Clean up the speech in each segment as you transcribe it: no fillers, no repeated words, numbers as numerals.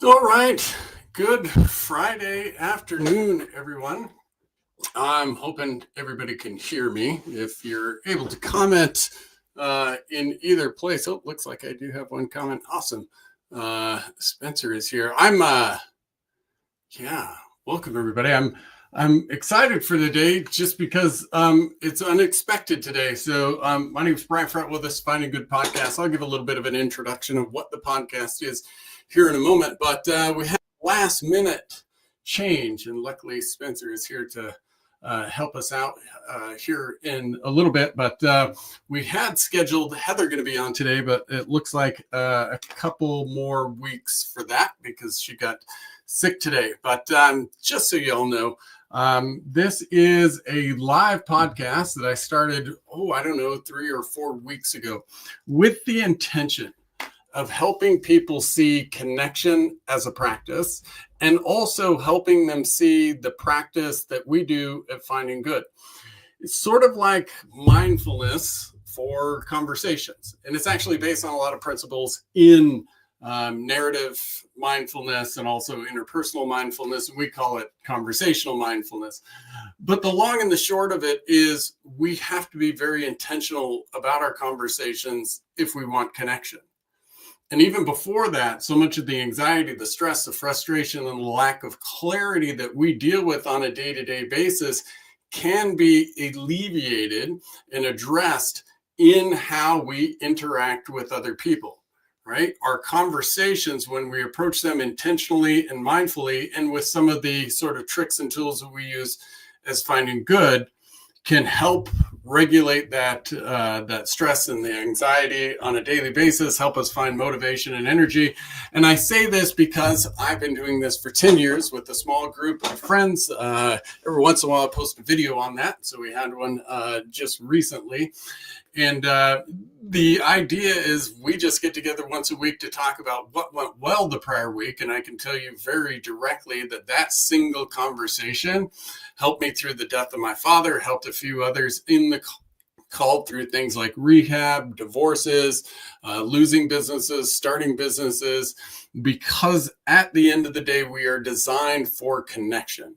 All right. Good Friday afternoon, everyone. I'm hoping everybody can hear me. If you're able to comment in either place. Oh, looks like I do have one comment. Awesome. Spencer is here. Welcome everybody. I'm excited for the day just because it's unexpected today. So my name is Brian Front with this Finding Good podcast. I'll give a little bit of an introduction of what the podcast is here in a moment, but we had last minute change, and luckily Spencer is here to help us out here in a little bit. But we had scheduled Heather going to be on today, but it looks like a couple more weeks for that because she got sick today. But just so you all know, this is a live podcast that I started, 3 or 4 weeks ago with the intention of helping people see connection as a practice and also helping them see the practice that we do at Finding Good. It's sort of like mindfulness for conversations. And it's actually based on a lot of principles in narrative mindfulness and also interpersonal mindfulness. And we call it conversational mindfulness. But the long and the short of it is we have to be very intentional about our conversations if we want connection. And even before that, so much of the anxiety, the stress, the frustration, and the lack of clarity that we deal with on a day-to-day basis can be alleviated and addressed in how we interact with other people, right? Our conversations, when we approach them intentionally and mindfully, and with some of the sort of tricks and tools that we use as Finding Good, can help regulate that stress and the anxiety on a daily basis, help us find motivation and energy. And I say this because I've been doing this for 10 years with a small group of friends. Every once in a while I post a video on that. So we had one just recently. And the idea is we just get together once a week to talk about what went well the prior week. And I can tell you very directly that single conversation helped me through the death of my father, helped a few others in the call through things like rehab, divorces, losing businesses, starting businesses, because at the end of the day, we are designed for connection.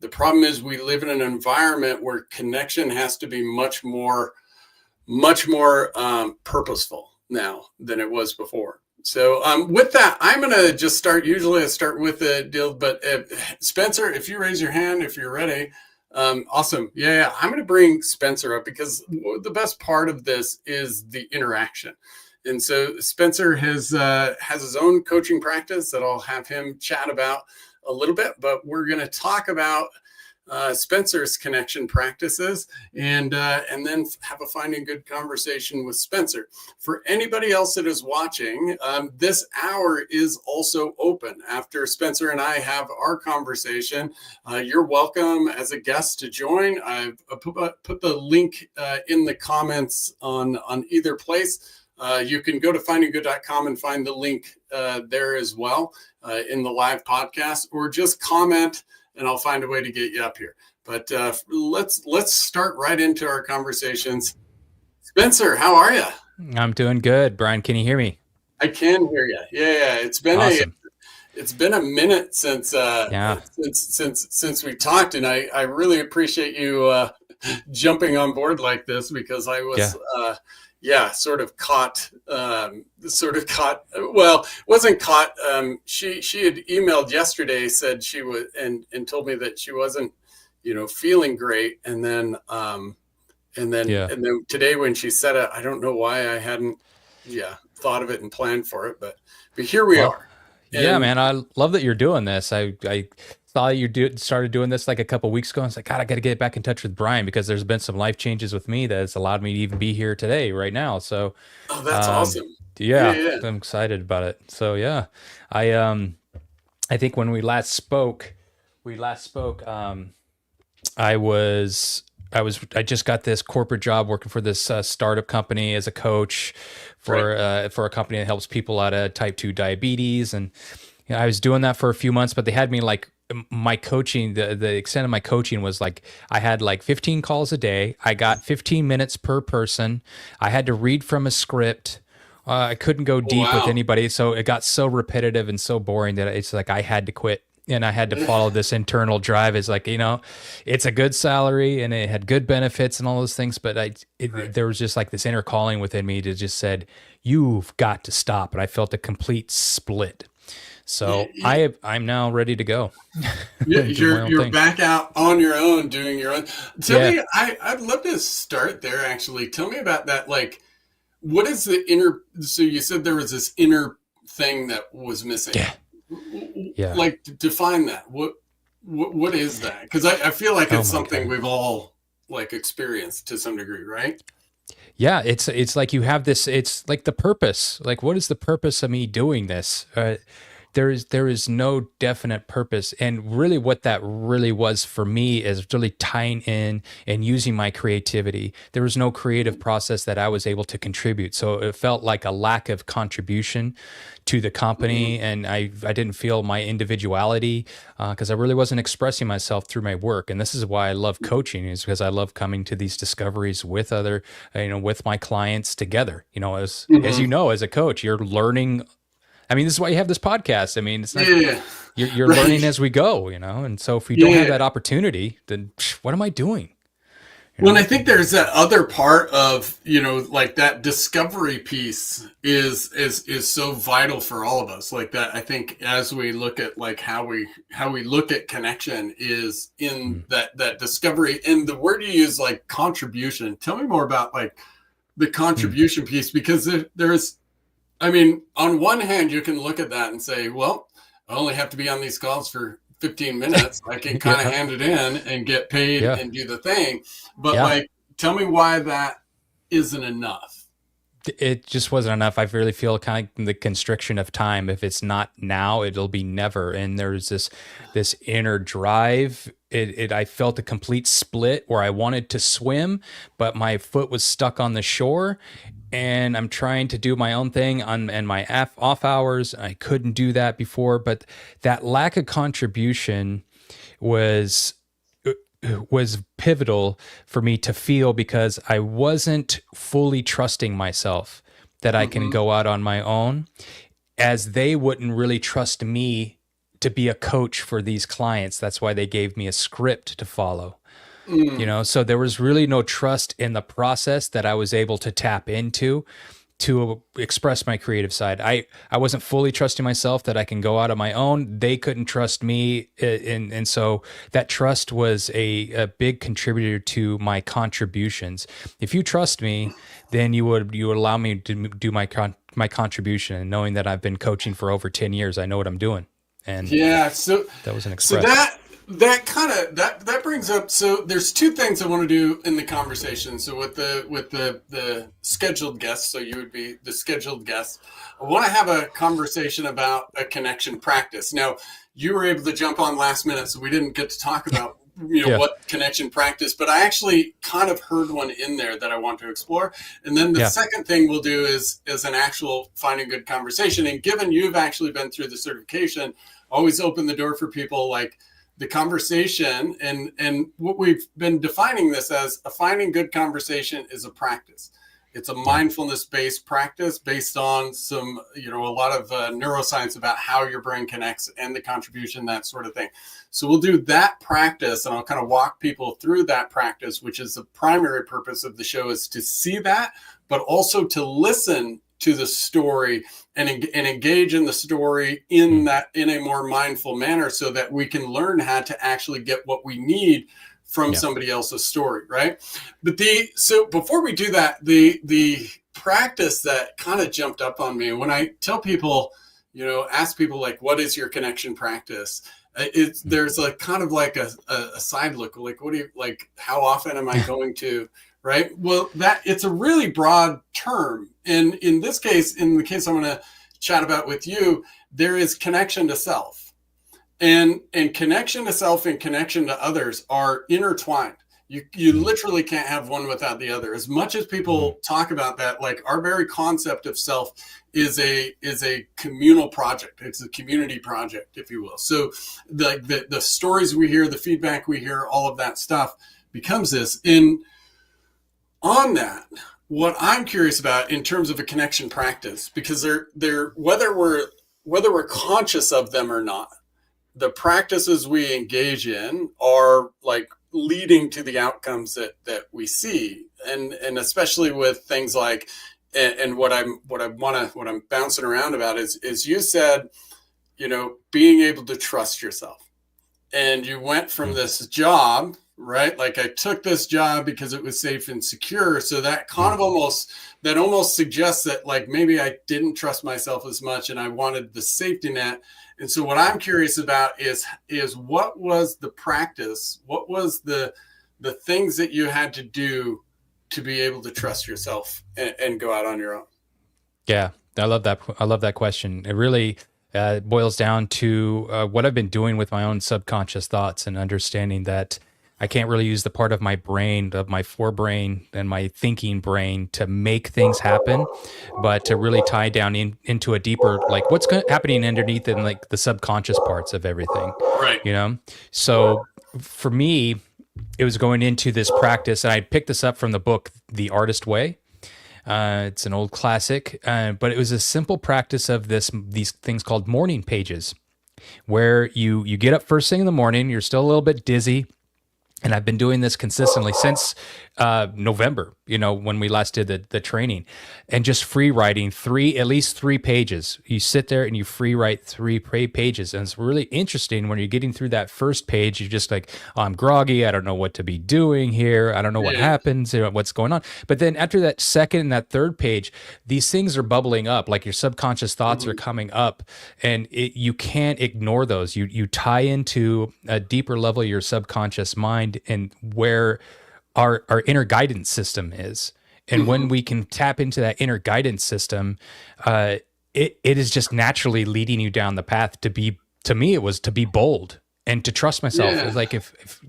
The problem is we live in an environment where connection has to be much more purposeful now than it was before. So with that, I'm going to just start. Usually I start with the deal, but Spencer, if you raise your hand, if you're ready, awesome. Yeah. I'm going to bring Spencer up because the best part of this is the interaction. And so Spencer has his own coaching practice that I'll have him chat about a little bit, but we're going to talk about Spencer's connection practices and then have a Finding Good conversation with Spencer. For anybody else that is watching, this hour is also open. After Spencer and I have our conversation, you're welcome as a guest to join. I've put the link in the comments on either place. You can go to findinggood.com and find the link there as well in the live podcast, or just comment and I'll find a way to get you up here. But let's start right into our conversations. Spencer, how are you? I'm doing good. Brian, can you hear me? I can hear you. Yeah. It's been awesome. It's been a minute since we talked, and I really appreciate you jumping on board like this because I was sort of caught. Well, wasn't caught. She had emailed yesterday, said she was, and told me that she wasn't, feeling great. And then today when she said it, I don't know why I hadn't, thought of it and planned for it, but here we are. And, man, I love that you're doing this. I saw you started doing this like a couple weeks ago. I was like, God, I got to get back in touch with Brian because there's been some life changes with me that's allowed me to even be here today, right now. So, that's awesome. Yeah, I'm excited about it. So, I think when we last spoke, I just got this corporate job working for this startup company as a coach for a company that helps people out of type 2 diabetes. And I was doing that for a few months, but they had me like my coaching, the extent of my coaching was like, I had like 15 calls a day. I got 15 minutes per person. I had to read from a script I couldn't go Oh, deep with wow. anybody. So it got so repetitive and so boring that it's like I had to quit. And I had to follow this internal drive. It's like, it's a good salary and it had good benefits and all those things. But Right. there was just like this inner calling within me to just said, you've got to stop. And I felt a complete split. So I'm now ready to go Yeah, and do my own you're thing. back out on your own, doing your own. Tell Yeah. me, I'd love to start there. Actually, tell me about that. Like, what is the inner? So you said there was this inner thing that was missing. Yeah. Yeah. Like, define that. What is that? Because I feel like Oh it's my something God. we've all like experienced to some degree, right? Yeah, it's like you have this. It's like the purpose. Like, what is the purpose of me doing this? There is no definite purpose, and really, what that really was for me is really tying in and using my creativity. There was no creative process that I was able to contribute, so it felt like a lack of contribution to the company, and I didn't feel my individuality because I really wasn't expressing myself through my work. And this is why I love coaching, is because I love coming to these discoveries with other, with my clients together. As Mm-hmm. as a coach, you're learning. I mean, this is why you have this podcast. I mean, it's not Yeah, you're learning right. as we go, and so if we don't have Yeah. that opportunity, then what am I doing? You Well, and know? I think there's that other part of, like that discovery piece is so vital for all of us. Like that, I think as we look at like how we look at connection is in Mm, that discovery, and the word you use, like contribution. Tell me more about like the mm. contribution piece, because there's, I mean, on one hand, you can look at that and say, well, I only have to be on these calls for 15 minutes. I can kind of Yeah, hand it in and get paid yeah, and do the thing. But yeah. like, tell me why that isn't enough. It just wasn't enough. I really feel kind of the constriction of time. If it's not now, it'll be never. And there's this inner drive. I felt a complete split where I wanted to swim, but my foot was stuck on the shore, and I'm trying to do my own thing on and my off hours. I couldn't do that before, but that lack of contribution was was pivotal for me to feel, because I wasn't fully trusting myself that I can Mm-hmm. go out on my own, as they wouldn't really trust me to be a coach for these clients. That's why they gave me a script to follow. Mm. So there was really no trust in the process that I was able to tap into to express my creative side. I wasn't fully trusting myself that I can go out on my own. They couldn't trust me, and so that trust was a big contributor to my contributions. If you trust me, then you would allow me to do my contribution, and knowing that I've been coaching for over 10 years, I know what I'm doing, and Yeah. So, that wasn't so expressed. that kind of that brings up. So there's two things I want to do in the conversation. So with the scheduled guest, so you would be the scheduled guest. I want to have a conversation about a connection practice. Now, you were able to jump on last minute, so we didn't get to talk about Yeah, what connection practice, but I actually kind of heard one in there that I want to explore. And then the yeah, second thing we'll do is an actual finding good conversation. And given you've actually been through the certification, always open the door for people like the conversation, and what we've been defining this as a finding good conversation is a practice. It's a yeah, mindfulness based practice based on some, a lot of neuroscience about how your brain connects and the contribution, that sort of thing. So we'll do that practice, and I'll kind of walk people through that practice, which is the primary purpose of the show, is to see that, but also to listen to the story and engage in the story in mm, that, in a more mindful manner, so that we can learn how to actually get what we need from yeah, somebody else's story, right? So before we do that, the practice that kind of jumped up on me when I tell people, ask people like, what is your connection practice? It's mm, There's like kind of like a side look, like, what do you like, how often am I going to, right? Well, that it's a really broad term. And in this case, in the case I'm going to chat about with you, there is connection to self, and connection to self and connection to others are intertwined. You mm, literally can't have one without the other. As much as mm, people talk about that, like our very concept of self is a communal project. It's a community project, if you will. So the stories we hear, the feedback we hear, all of that stuff becomes this. In on that, what I'm curious about in terms of a connection practice, because they're whether we're conscious of them or not, the practices we engage in are like leading to the outcomes that we see, and especially with things like, and what I'm bouncing around about is you said, being able to trust yourself, and you went from Mm, this job, right? Like, I took this job because it was safe and secure. So that kind mm, of almost suggests that, like, maybe I didn't trust myself as much and I wanted the safety net. And so what I'm curious about is what was the practice? What was the things that you had to do to be able to trust yourself and go out on your own? yeah, I love that. I love that question. It really boils down to what I've been doing with my own subconscious thoughts and understanding that I can't really use the part of my brain, of my forebrain and my thinking brain to make things happen, but to really tie down into a deeper, like what's happening underneath in like the subconscious parts of everything, Right. you know? So for me, it was going into this practice, and I picked this up from the book, The Artist Way. It's an old classic, but it was a simple practice of these things called morning pages, where you get up first thing in the morning, you're still a little bit dizzy, and I've been doing this consistently since November, when we last did the training, and just free writing at least 3 pages. You sit there and you free write 3 pages. And it's really interesting when you're getting through that first page, you're just like, oh, I'm groggy. I don't know what to be doing here. I don't know what Yeah. happens, what's going on. But then after that second and that third page, these things are bubbling up, like your subconscious thoughts are Mhm. coming up, and you can't ignore those. You tie into a deeper level of your subconscious mind and where our inner guidance system is. And when Mhm. we can tap into that inner guidance system, uh, it is just naturally leading you down the path to me, it was to be bold and to trust myself. It's Yeah. like, if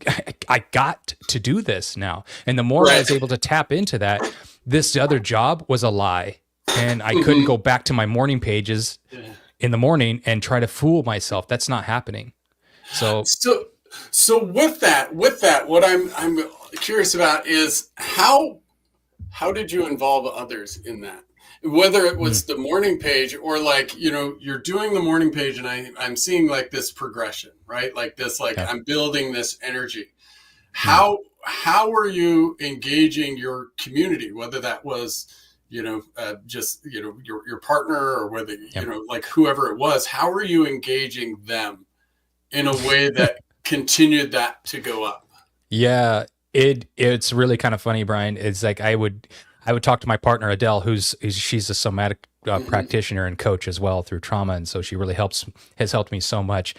I got to do this now. And the more I Right. was able to tap into that, this other job was a lie. And I couldn't Mhm. go back to my morning pages Yeah. in the morning and try to fool myself. That's not happening. So, So, so with that, what I'm curious about is how did you involve others in that? Whether it mm, was the morning page or, like, you're doing the morning page, and I'm seeing like this progression, right? Like this, like yeah. I'm building this energy. Mm, How are you engaging your community? Whether that was, just, your partner, or whether, yeah. like whoever it was, how are you engaging them in a way that continued that to go up? Yeah, it's really kind of funny, Brian. It's like I would talk to my partner Adele, she's a somatic Hmm. practitioner and coach as well through trauma, and so she really has helped me so much.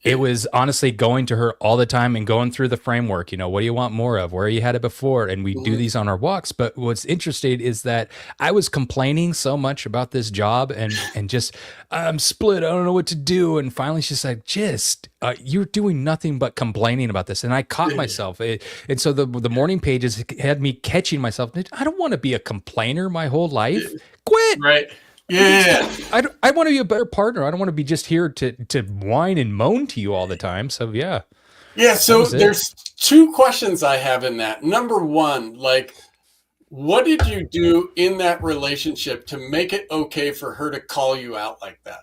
It Yeah. was honestly going to her all the time and going through the framework. What do you want more of? Where you had it before? And we do Hmm. these on our walks. But what's interesting is that I was complaining so much about this job and just I'm split. I don't know what to do. And finally, she said, "Just you're doing nothing but complaining about this." And I caught Yeah. myself. And so the morning pages had me catching myself. I don't want to be a complainer my whole life. Yeah. Quit. Right. Stop. Yeah. I want to be a better partner. I don't want to be just here to whine and moan to you all the time. So yeah, Yeah. that So was it. there's two questions I have in that. Number one, like, what did you do in that relationship to make it okay for her to call you out like that?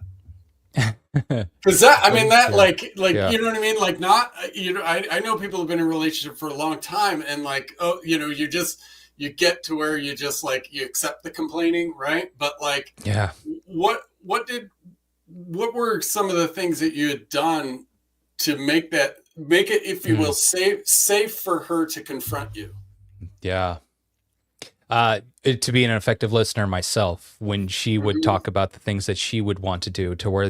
Because that, I mean, that, Yeah, like, yeah, you know what I mean? Like, not, I know people have been in a relationship for a long time, and, like, oh, you get to where you just, like, you accept the complaining, right? But, like, yeah. what were some of the things that you had done to make it, if you will, Mm, safe for her to confront you? yeah. To be an effective listener myself, when she would Hmm. talk about the things that she would want to do, to where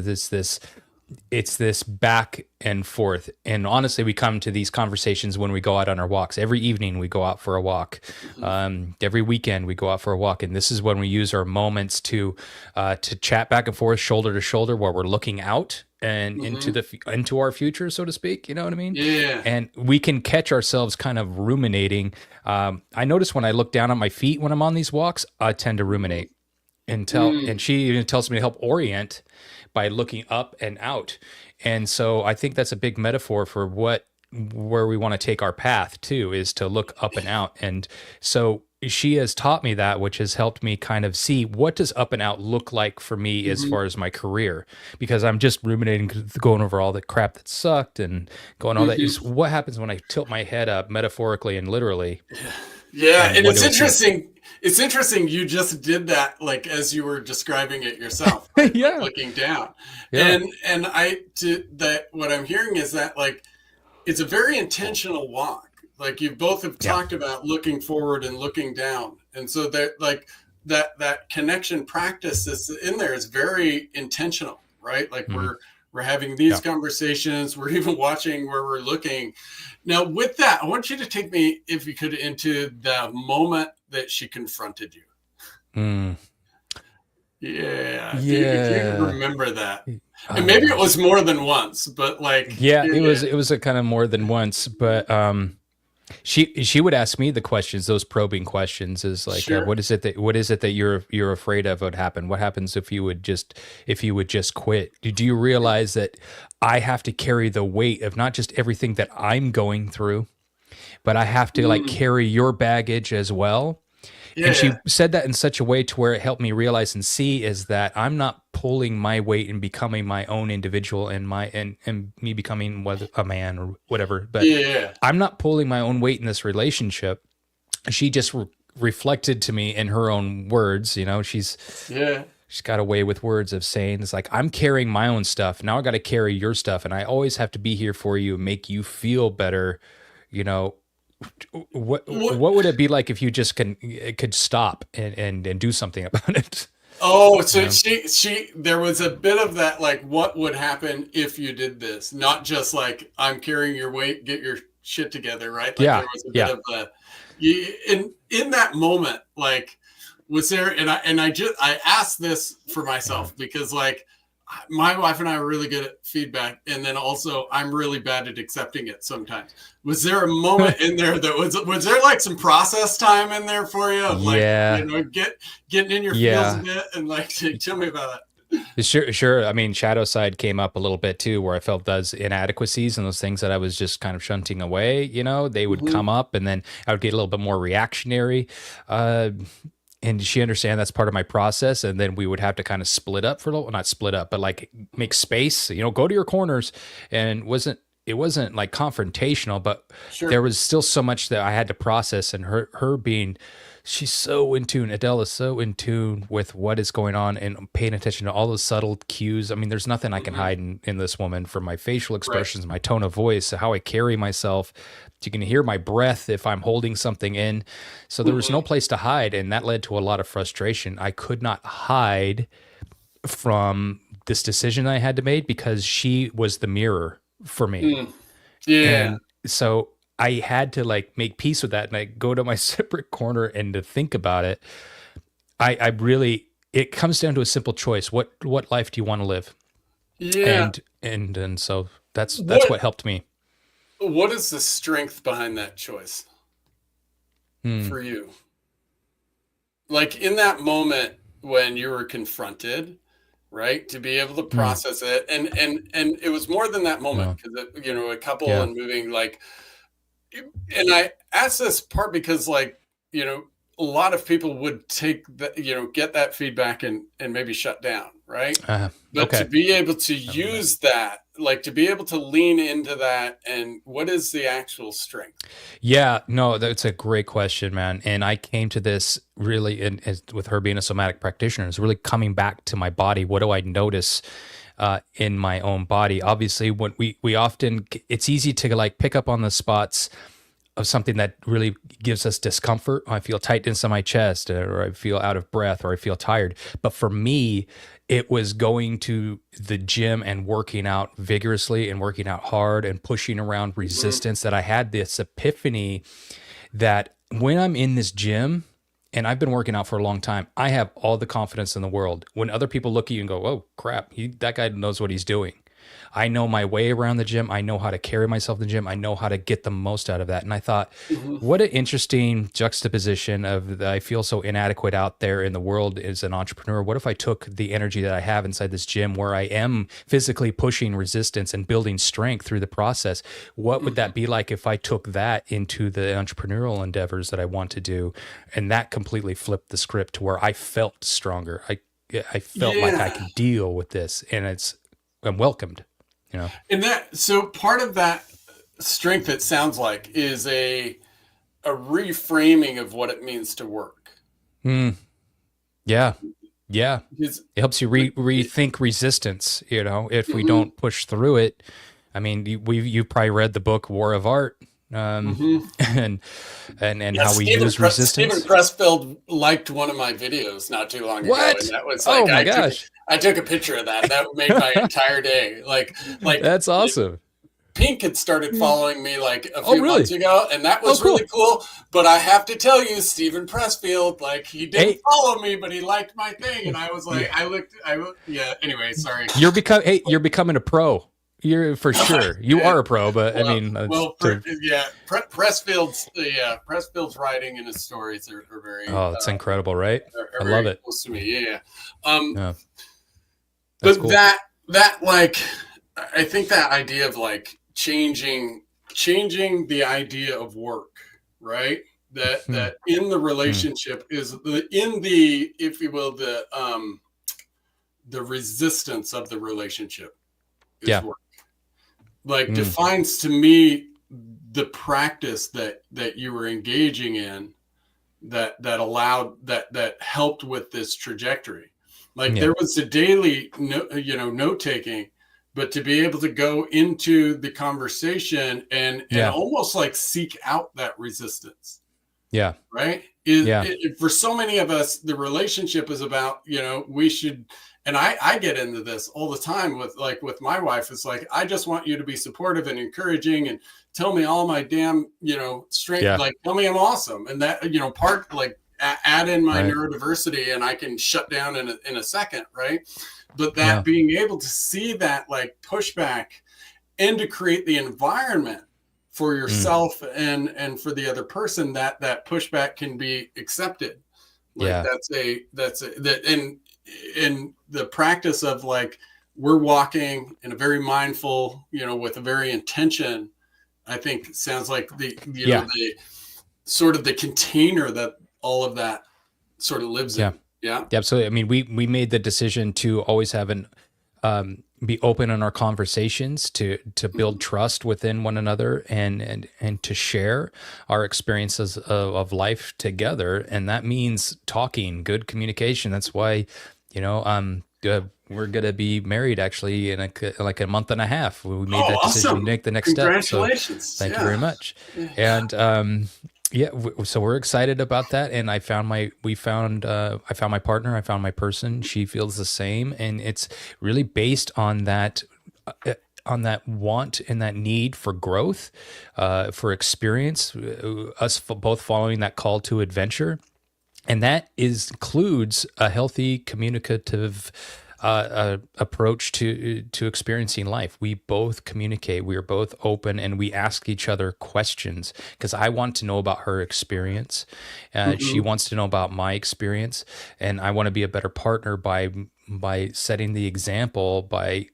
it's this back and forth. And honestly, we come to these conversations when we go out on our walks. Every evening we go out for a walk. Hmm. Every weekend we go out for a walk, and this is when we use our moments to chat back and forth, shoulder to shoulder, where we're looking out and into Hmm. into our future, so to speak. You know what I mean? Yeah. And we can catch ourselves kind of ruminating. I notice when I look down at my feet when I'm on these walks, I tend to Hmm. ruminate and Mm. she even tells me to help orient by looking up and out. And so I think that's a big metaphor for where we want to take our path too, is to look up and out. And so she has taught me that, which has helped me kind of see what does up and out look like for me as Mhm. far as my career, because I'm just ruminating, going over all the crap that sucked and going all that. Is Mhm. what happens when I tilt my head up metaphorically and literally, Yeah, and and what it's do I see? interesting. It's interesting you just did that, like as you were describing it yourself, right? Like Yeah, looking down. yeah, And I to that what I'm hearing is that like it's a very intentional walk. Like you both have yeah. talked about looking forward and looking down. And so that like that connection practice that's in there is very intentional, right? Like Hmm. we're having these Yeah. conversations, we're even watching where we're looking. Now with that, I want you to take me, if you could, into the moment that she confronted you. Mm. Yeah, if you could Yeah. remember that. And Oh maybe it gosh. was more than once, but like Yeah, yeah. it was a kind of more than once, but she would ask me the questions, those probing questions, is like, Sure. what is it that you're afraid of would happen? What happens if you would just quit? Do you realize that I have to carry the weight of not just everything that I'm going through, but I have to like Mm, carry your baggage as well? And yeah. she said that in such a way to where it helped me realize and see is that I'm not pulling my weight and becoming my own individual, and and me becoming whether a man or whatever, but Yeah. I'm not pulling my own weight in this relationship. She just reflected to me in her own words, Yeah. she's got a way with words of saying it's like, I'm carrying my own stuff, now I got to carry your stuff, and I always have to be here for you and make you feel better. you know What? what would it be like if you just could stop and do something about it? Oh, you so know she there was a bit of that like what would happen if you did this, not just like I'm carrying your weight, get your shit together, right? Like there Yeah, was a bit yeah. of the in that moment, like was there and I just I asked this for Uh, myself because like my wife and I are really good at feedback, and then also I'm really bad at accepting it sometimes. Was there a moment in there that was there like some process time in there for you of like yeah, getting in your feels a yeah. bit and like tell me about Sure, sure. I mean, shadow side came up a little bit too, where I felt those inadequacies and those things that I was just kind of shunting away. They would that? come up, and then I would get a little bit more reactionary. Uh, and she understand that's part of my process, and then we would have to kind of split up for a little, not split up, but like make space. Go to your corners, and it wasn't like confrontational, but there Sure. was still so much that I had to process, and her being she's so in tune. Adele is so in tune with what is going on and paying attention to all those subtle cues. I mean, there's nothing I can Mhm. hide in this woman, from my facial Right. expressions, my tone of voice, how I carry myself. You can hear my breath if I'm holding something in. So there was no Mhm. place to hide. And that led to a lot of frustration. I could not hide from this decision I had to make because she was the mirror for me. Mm. Yeah. And so I had to like make peace with that, and I go to my separate corner and to think about it. I really, it comes down to a simple choice. What life do you want to live? Yeah. And so that's What what helped me. what is the strength behind that choice Hmm. for you? Like in that moment when you were confronted, right? To be able to Hmm. process it and it was more than that moment Yeah. because a couple Yeah. and moving like and I ask this part because like, you know, a lot of people would take that, get that feedback and maybe shut down, right? But to Okay. be able to I love that. use that, like to be able to lean into that and what is the actual strength? Yeah, no, that's a great question, man. And I came to this really with her being a somatic practitioner, is really coming back to my body. What do I notice in my own body? Obviously, when we often, it's easy to like pick up on the spots of something that really gives us discomfort. I feel tightness in my chest, or I feel out of breath, or I feel tired. But for me, it was going to the gym and working out vigorously and working out hard and pushing around Mhm. resistance, that I had this epiphany that when I'm in this gym, and I've been working out for a long time, I have all the confidence in the world. When other people look at you and go, "Oh crap, that guy knows what he's doing." I know my way around the gym. I know how to carry myself in the gym. I know how to get the most out of that. And I thought, Mhm. what an interesting juxtaposition of I feel so inadequate out there in the world as an entrepreneur. What if I took the energy that I have inside this gym where I am physically pushing resistance and building strength through the process? What would that be like if I took that into the entrepreneurial endeavors that I want to do? And that completely flipped the script to where I felt stronger. I felt like I Yeah. could deal with this, and I'm welcomed, you know? And so part of that strength, it sounds like, is a reframing of what it means to work. Mm, yeah. Yeah. Because, It helps you rethink resistance, you know, if we mhm, don't push through it. I mean, you've probably read the book War of Art, mhm. and Yeah, how we Stephen use resistance. Pressfield liked one of my videos not too long ago, and What? that was Oh like my gosh. I took a picture of that. That made my entire day. Like That's awesome. Pink had started following me like a Oh, few months really? ago, and that Oh, was really cool. cool. But I have to tell you, Stephen Pressfield, like he didn't Hey, follow me, but he liked my thing, and I was like, yeah. Anyway, sorry. you're becoming a pro. You're for sure. You Yeah. are a pro, but I Well, mean, Pressfield's writing and his stories are very oh, it's incredible, right? are I love very it. close to me. Yeah. Um, Yeah, that's but cool. that like, I think that idea of like changing the idea of work, right? Hmm. That in the Hmm. relationship is in the, if you will, the resistance of the relationship is Yeah. work. Like Mm. defines to me the practice that you were engaging in that allowed that helped with this trajectory. Like Yeah. there was a daily note taking, but to be able to go into the conversation and Yeah. almost like seek out that resistance, Yeah. right? Yeah. For so many of us, the relationship is about, we should, and I get into this all the time with my wife. It's like, I just want you to be supportive and encouraging and tell me all my damn, strength, Yeah. like tell me I'm awesome. And that, part like add in my Right. neurodiversity and I can shut down in a second. Right. But that Yeah. being able to see that like pushback and to create the environment for Mm. yourself and for the other person that pushback can be accepted. Like Yeah. that in the practice of like we're walking in a very mindful, with a very intention. I think sounds like Yeah. the sort of the container that all of that sort of lives Yeah. in. Yeah. Yeah, absolutely. I mean, we made the decision to always have be open in our conversations to build Mhm. trust within one another and to share our experiences of life together, and that means talking, good communication. That's why, we're gonna be married actually in like a month and a half. We made Oh, that decision to awesome. make the next step. So, Congratulations. thank you very Yeah. much. Yeah. And yeah, so we're excited about that, and I found my partner, I found my person. She feels the same, and it's really based on that want and that need for growth, for experience, both following that call to adventure, and that includes a healthy communicative approach to experiencing life. We both communicate. We are both open, and we ask each other questions because I want to know about her experience. She Mhm. wants to know about my experience, and I want to be a better partner by setting the example by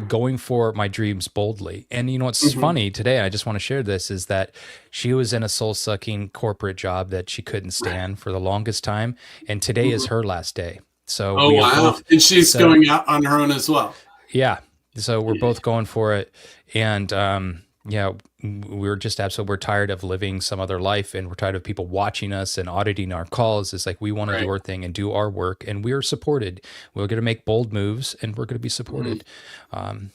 going for my dreams boldly. And you know what's Mhm. funny today, I just want to share this, is that she was in a soul-sucking corporate job that she couldn't Right. stand for the longest time, and today is Mhm. her last day. So Oh, we have wow. both And she's set up, going out on her own as well. yeah. So we're Yeah. both going for it, and yeah, we're just absolutely we're tired of living some other life, and we're tired of people watching us and auditing our calls. It's like we want to do Right. our thing and do our work, and we're supported. We're going to make bold moves, and we're going to be Mhm. supported.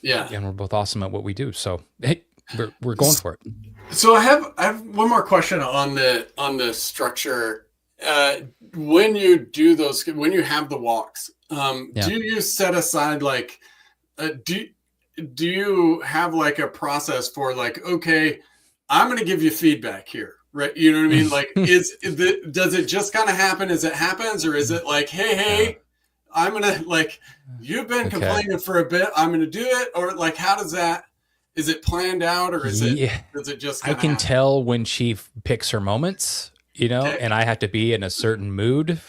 Yeah. And we're both awesome at what we do. So hey, we're going for it. So I have one more question on the structure. Uh, when you do those, when you have the walks, Yeah. do you set aside like, uh, do do you have like a process for like, okay, I'm going to give you feedback here, right? You know what I mean? Like, does it just kind of happen as it happens, or is it like, hey, Yeah. I'm gonna like, you've been Okay. complaining for a bit. I'm gonna do it, or like, how does that? Is it planned out, or Yeah. does it just I kind of can happen? tell when she picks her moments, Okay, and I have to be in a certain mood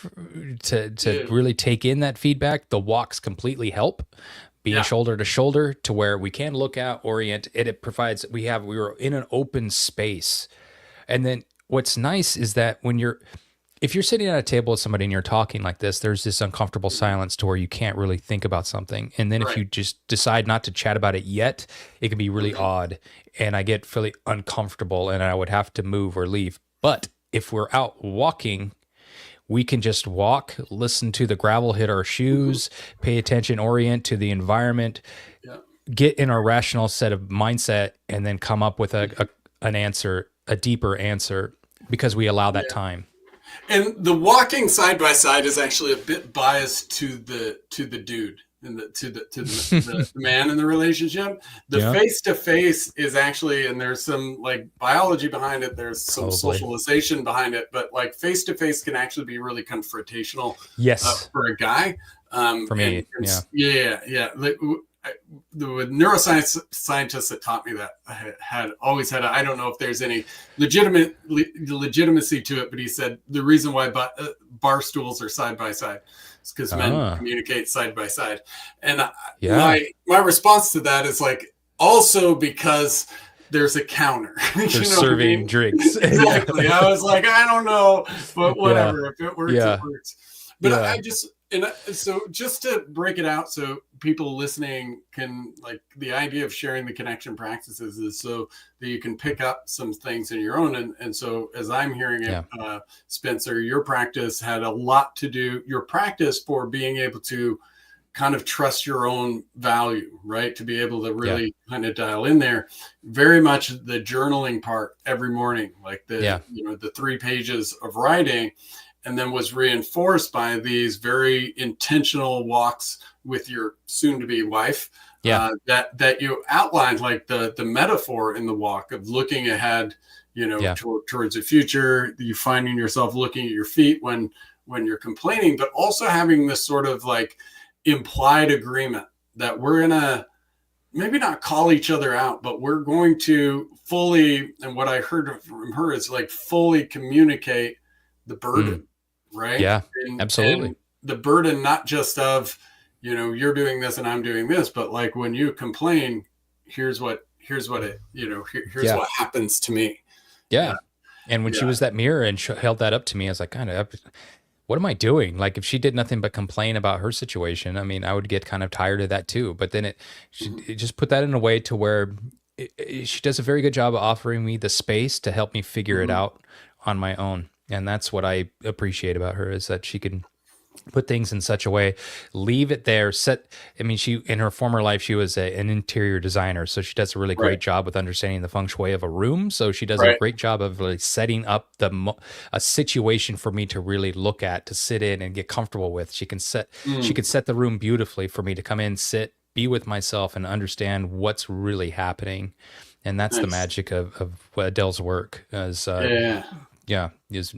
to dude. really take in that feedback. The walks completely help. Being Yeah, shoulder to shoulder to where we can look out, orient, and it provides we were in an open space. And then what's nice is that if you're sitting at a table with somebody and you're talking like this, there's this uncomfortable silence to where you can't really think about something. And then if right. you just decide not to chat about it yet, it can be really Mhm. odd. And I get really uncomfortable and I would have to move or leave. But if we're out walking, we can just walk, listen to the gravel hit our Mhm. shoes, pay attention, orient to the environment, Yeah. get in our rational set of mindset, and then come up with an answer, a deeper answer, because we allow that Yeah. time. And the walking side by side is actually a bit biased to the dude and the man in the relationship. The Yeah, face to face is actually, and there's some like biology behind it. There's some probably. socialization behind it, but like face to face can actually be really confrontational Yes, for a guy. for me. And Yeah. yeah, yeah. Like, the neuroscience scientists that taught me that had always had I don't know if there's any legitimacy to it, but he said the reason why bar stools are side by side is because men Ah, communicate side by side. And yeah. my response to that is like, also because there's a counter. They're You know what I serving mean? drinks. Yeah. Exactly. I was like, I don't know, but Yeah. whatever. If it works, it Yeah. works. But Yeah. I just, and so just to break it out so people listening can, like, the idea of sharing the connection practices is so that you can pick up some things in your own. And so as I'm hearing it, Yeah. Spencer, your practice had a lot to do, your practice for being able to kind of trust your own value, right? To be able to Yeah. really kind of dial in there. Very much the journaling part every morning, like Yeah. the 3 pages of writing, and then was reinforced by these very intentional walks with your soon-to-be wife. Yeah. That you outlined, like the metaphor in the walk of looking ahead, Yeah. towards the future. You finding yourself looking at your feet when you're complaining, but also having this sort of like implied agreement that we're gonna maybe not call each other out, but we're going to fully, and what I heard from her is like fully communicate the Mm. burden, right? Yeah. And Absolutely. the burden not just of, you're doing this and I'm doing this, but like when you complain, here's what here's Yeah. what happens to me. Yeah, Yeah. And when she yeah. was that mirror and held that up to me, I was like, kind of, what am I doing? Like, if she did nothing but complain about her situation, I mean, I would get kind of tired of that too. But then Mhm. it just put that in a way to where she does a very good job of offering me the space to help me figure it Mhm. out on my own. And that's what I appreciate about her is that she can put things in such a way, leave it there, I mean, she, in her former life, she was an interior designer. So she does a really Right, great job with understanding the feng shui of a room. So she does a right. great job of really setting up a situation for me to really look at, to sit in and get comfortable with. She Mm, could set the room beautifully for me to come in, sit, be with myself and understand what's really happening. And that's the nice. magic of Adele's work Yeah. yeah, is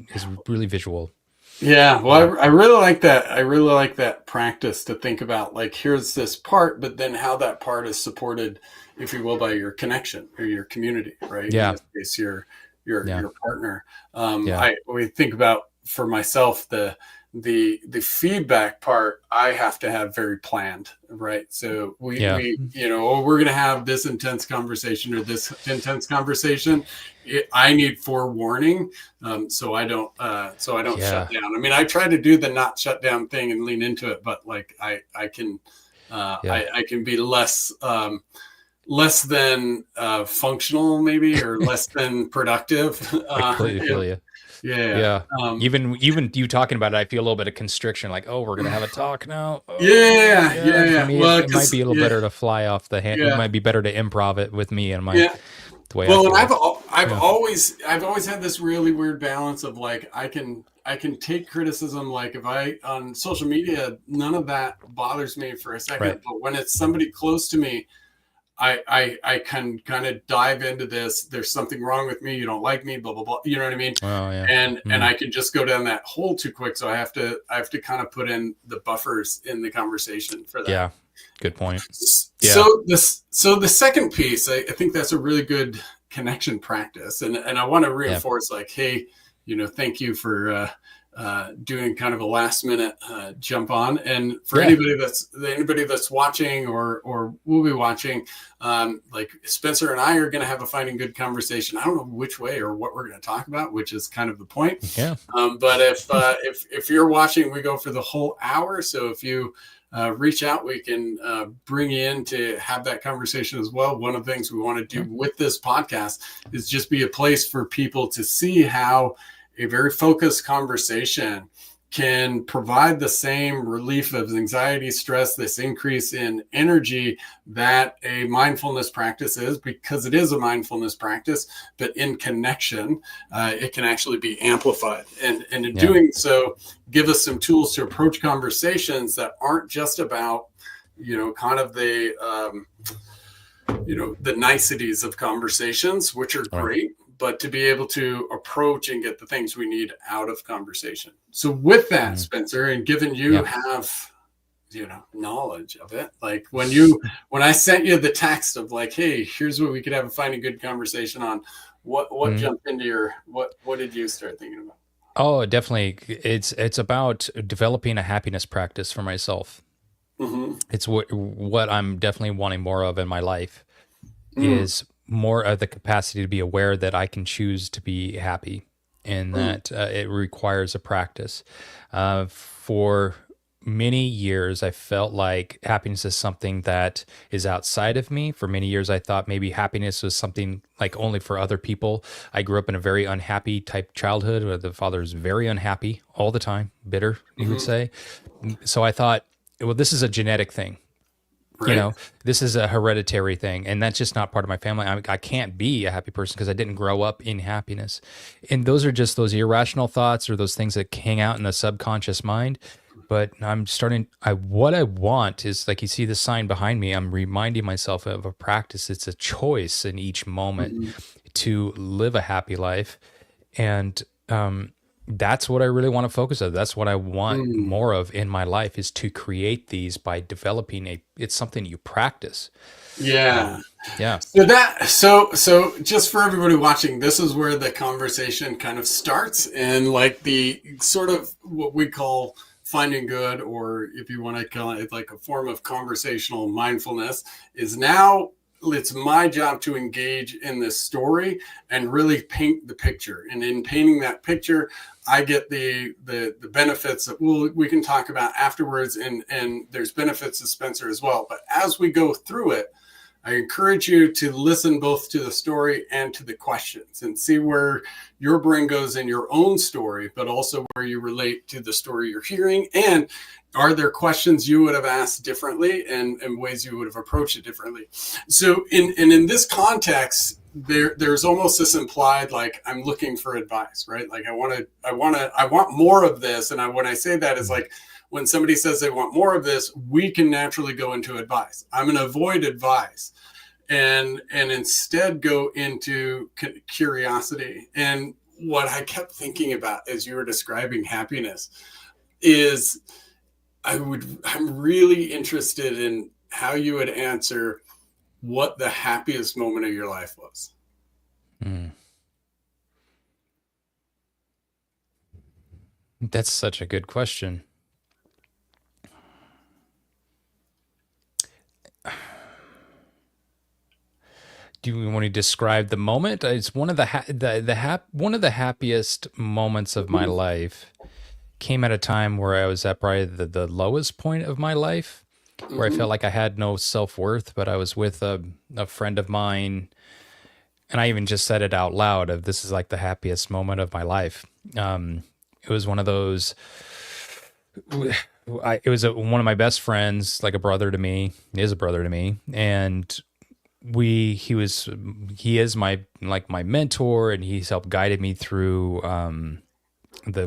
really visual. Yeah, Yeah. well, I really like that. I really like that practice to think about, like, here's this part, but then how that part is supported, if you will, by your connection or your community, right? In Yeah. this case, your Yeah. your partner. Yeah. I we think about, for myself, the feedback part I have to have very planned, right? So Yeah. we're going to have this intense conversation or this intense conversation. I need forewarning, so I don't shut Yeah. down. I mean, I try to do the not shut down thing and lean into it, but like I can Yeah. I can be less than functional, maybe, or less than productive. I completely feel you. Yeah. Yeah. Even you talking about it, I feel a little bit of constriction, like, oh, we're gonna have a talk now. Oh, Yeah, yeah. yeah, For yeah. me, Well, it might because be a little yeah, better to fly off the hand. It yeah, might be better to improv it with me and yeah. the way I Well, and feel. I've Yeah. always had this really weird balance of like I can take criticism, like if I on social media, none of that bothers me for a second, Right. but when it's somebody close to me, I can kind of dive into this. There's something wrong with me. You don't like me, blah, blah, blah. You know what I mean? Oh yeah. And I can just go down that hole too quick. So I have to kind of put in the buffers in the conversation for that. Yeah. Good point. Yeah. So the second piece, I think that's a really good connection practice. And I want to reinforce like, hey, thank you for doing kind of a last minute jump on. And for anybody that's watching or will be watching, like Spencer and I are going to have a Finding Good conversation. I don't know which way or what we're going to talk about, which is kind of the point. Yeah. But if you're watching, we go for the whole hour. So if you reach out, we can bring you in to have that conversation as well. One of the things we want to do with this podcast is just be a place for people to see how a very focused conversation can provide the same relief of anxiety, stress, this increase in energy that a mindfulness practice is, because it is a mindfulness practice, but in connection, it can actually be amplified. And in doing so, give us some tools to approach conversations that aren't just about, kind of the niceties of conversations, which are great, but to be able to approach and get the things we need out of conversation. So with that, Spencer, and given you have, knowledge of it, like when I sent you the text of like, hey, here's what we could have a Finding Good conversation on, what jumped into what did you start thinking about? Oh, definitely. It's about developing a happiness practice for myself. It's what I'm definitely wanting more of in my life is more of the capacity to be aware that I can choose to be happy, and that it requires a practice. For many years, I felt like happiness is something that is outside of me. For many years, I thought maybe happiness was something like only for other people. I grew up in a very unhappy type childhood where the father is very unhappy all the time, bitter, you would say. So I thought, well, this is a genetic thing. Right. This is a hereditary thing, and that's just not part of my family. I can't be a happy person because I didn't grow up in happiness. And those are just those irrational thoughts or those things that hang out in the subconscious mind. But I'm starting, what I want is, like you see the sign behind me, I'm reminding myself of a practice. It's a choice in each moment to live a happy life. And that's what I really want to focus on. That's what I want more of in my life, is to create these by developing it's something you practice. Yeah. Yeah. So just for everybody watching, this is where the conversation kind of starts, and like the sort of what we call Finding Good, or if you want to call it like a form of conversational mindfulness, is now it's my job to engage in this story and really paint the picture. And in painting that picture, I get the benefits that we can talk about afterwards. And there's benefits to Spencer as well. But as we go through it, I encourage you to listen both to the story and to the questions and see where your brain goes in your own story, but also where you relate to the story you're hearing. And are there questions you would have asked differently and ways you would have approached it differently? So in this context, there's almost this implied, like, I'm looking for advice, right? Like I want more of this. And when I say that is like, when somebody says they want more of this, we can naturally go into advice. I'm going to avoid advice and instead go into curiosity. And what I kept thinking about as you were describing happiness is I'm really interested in how you would answer what the happiest moment of your life was. That's such a good question. Do you want to describe the moment? It's one of one of the happiest moments of my life. Came at a time where I was at probably the lowest point of my life, where I felt like I had no self-worth, but I was with a friend of mine, and I even just said it out loud of, this is like the happiest moment of my life. It was one of those, it was one of my best friends, like a brother to me, he is a brother to me. And he is my mentor, and he's helped guided me through,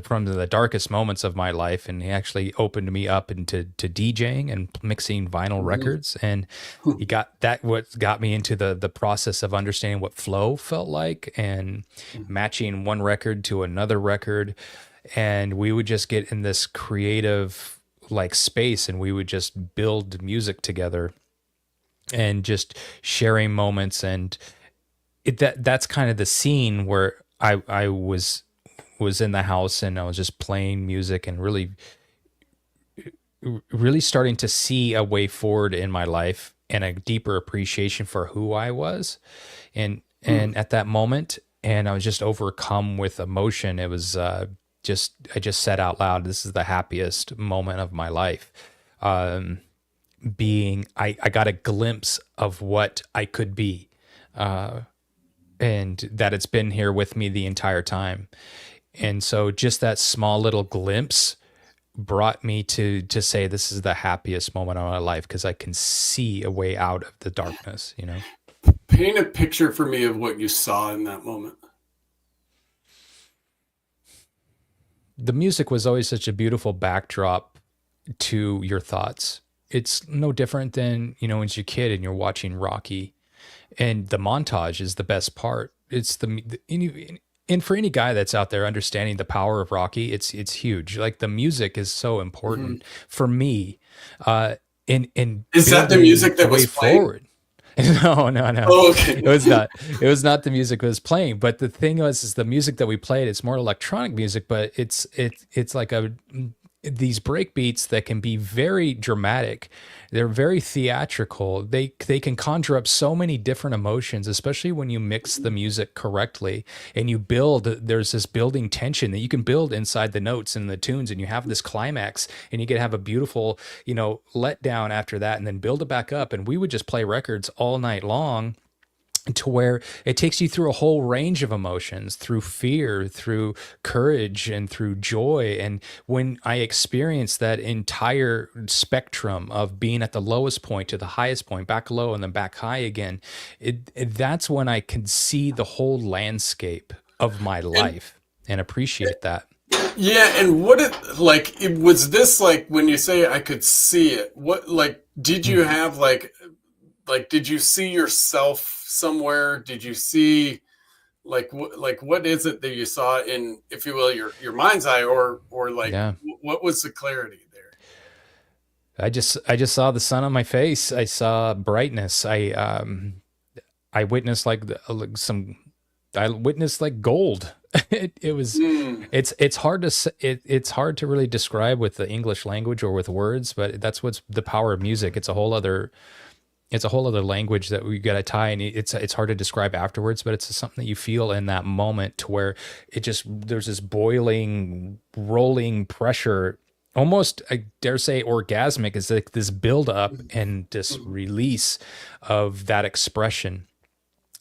from the darkest moments of my life, and he actually opened me up into DJing and mixing vinyl Mhm. records. And he got that what got me into the process of understanding what flow felt like and matching one record to another record. And we would just get in this creative like space, and we would just build music together and just sharing moments. And that's kind of the scene where I was in the house, and I was just playing music and really starting to see a way forward in my life and a deeper appreciation for who I was. And at that moment, and I was just overcome with emotion. It was I just said out loud, this is the happiest moment of my life. Being I got a glimpse of what I could be, and that it's been here with me the entire time. And so just that small little glimpse brought me to say this is the happiest moment of my life, because I can see a way out of the darkness, you know. Paint a picture for me of what you saw in that moment. The music was always such a beautiful backdrop to your thoughts. It's no different than, you know, when you're a kid and you're watching Rocky, and the montage is the best part. It's and for any guy that's out there understanding the power of Rocky, it's huge. Like the music is so Mhm. important for me, in Is that the building music a that way was playing? forward. No, no, no. Oh, okay. It was not. It was not the music that was playing. But the thing was, is the music that we played. It's more electronic music, but it's like these break beats that can be very dramatic. They're very theatrical. They can conjure up so many different emotions, especially when you mix the music correctly and you build. There's this building tension that you can build inside the notes and the tunes, and you have this climax, and you can have a beautiful, you know, letdown after that, and then build it back up. And we would just play records all night long, to where it takes you through a whole range of emotions, through fear, through courage, and through joy. And when I experienced that entire spectrum of being at the lowest point to the highest point, back low and then back high again, that's when I could see the whole landscape of my And life and appreciate that. yeah, and what it like it was this like when you say I could see it, what like did Hmm. you have like did you see yourself somewhere? Did you see like what is it that you saw in, if you will, your mind's eye, or like Yeah. what was the clarity there? I just saw the sun on my face. I saw brightness. I witnessed like some I witnessed like gold. It was Mm, it's hard to it's hard to really describe with the English language or with words, but that's what's the power of music. It's a whole other language that we got to tie, and it's hard to describe afterwards, but it's something that you feel in that moment, to where it just there's this boiling, rolling pressure, almost I dare say orgasmic. Is like this build up and this mhm. release of that expression.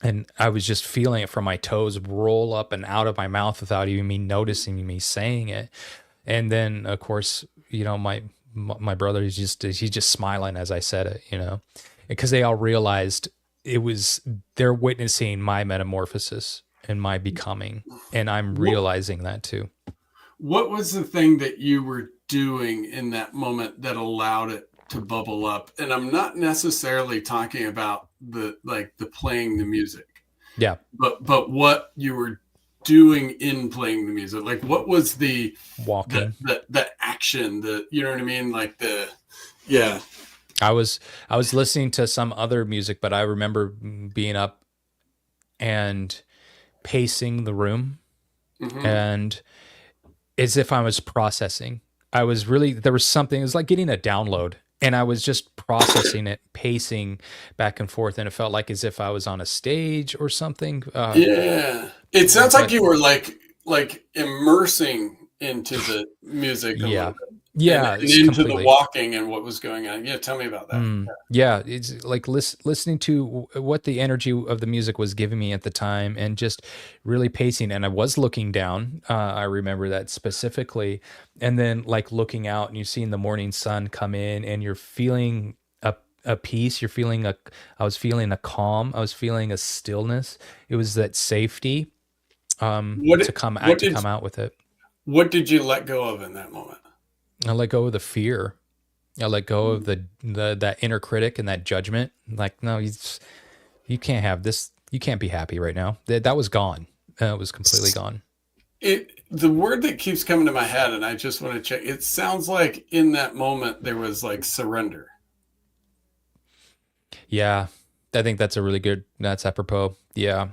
And I was just feeling it from my toes roll up and out of my mouth without even me noticing me saying it. And then, of course, you know, my brother he's just smiling as I said it, you know, because they all realized it was they're witnessing my metamorphosis and my becoming, and I'm What realizing that too. what was the thing that you were doing in that moment that allowed it to bubble up? And I'm not necessarily talking about the playing the music, Yeah, but what you were doing in playing the music. Like what was walking. the action, the, you know what I mean? Like yeah. I was I was listening to some other music, but I remember being up and pacing the room, Hmm. and as if I was processing. I was really there was something. It was like getting a download, and I was just processing it, pacing back and forth, and it felt like as if I was on a stage or something. Yeah. It sounds like But you were like immersing into the music a little yeah, bit, yeah, and it's into the completely. walking and what was going on. Yeah, tell me about that. Yeah, it's like listening to what the energy of the music was giving me at the time, and just really pacing. And I was looking down. I remember that specifically, and then like looking out, and you seeing the morning sun come in, and you're feeling a peace. You're feeling a. I was feeling a calm. I was feeling a stillness. It was that safety What to did what to did come out with it. What did you let go of in that moment? I let go of the fear. I let go of the that inner critic and that judgment. Like, no, you can't have this. You can't be happy right now. That was gone. It was completely gone. The word that keeps coming to my head, and I just want to check. It sounds like in that moment there was like surrender. Yeah, I think that's a really good. That's apropos. Yeah,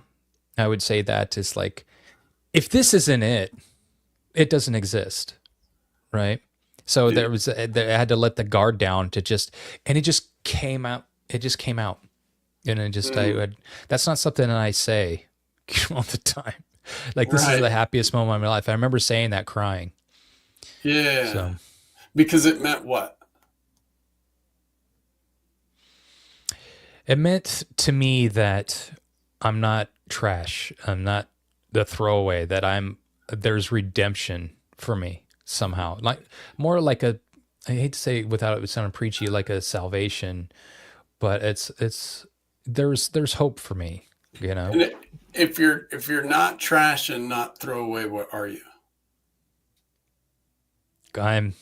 I would say that is like, if this isn't it, it doesn't exist, right? So Yeah. I had to let the guard down to just, and it just came out. It just came out, and it just I Mm, would. That's not something that I say all the time. Like, this is right. the happiest moment of my life. I remember saying that, crying. Yeah. So Because it meant what? it meant to me that I'm not trash. I'm not the throwaway. That there's redemption for me somehow. Like, more like a, I hate to say it without it sounding preachy, like a salvation, but there's hope for me. You know, And if you're not trash and not throwaway, what are you? I'm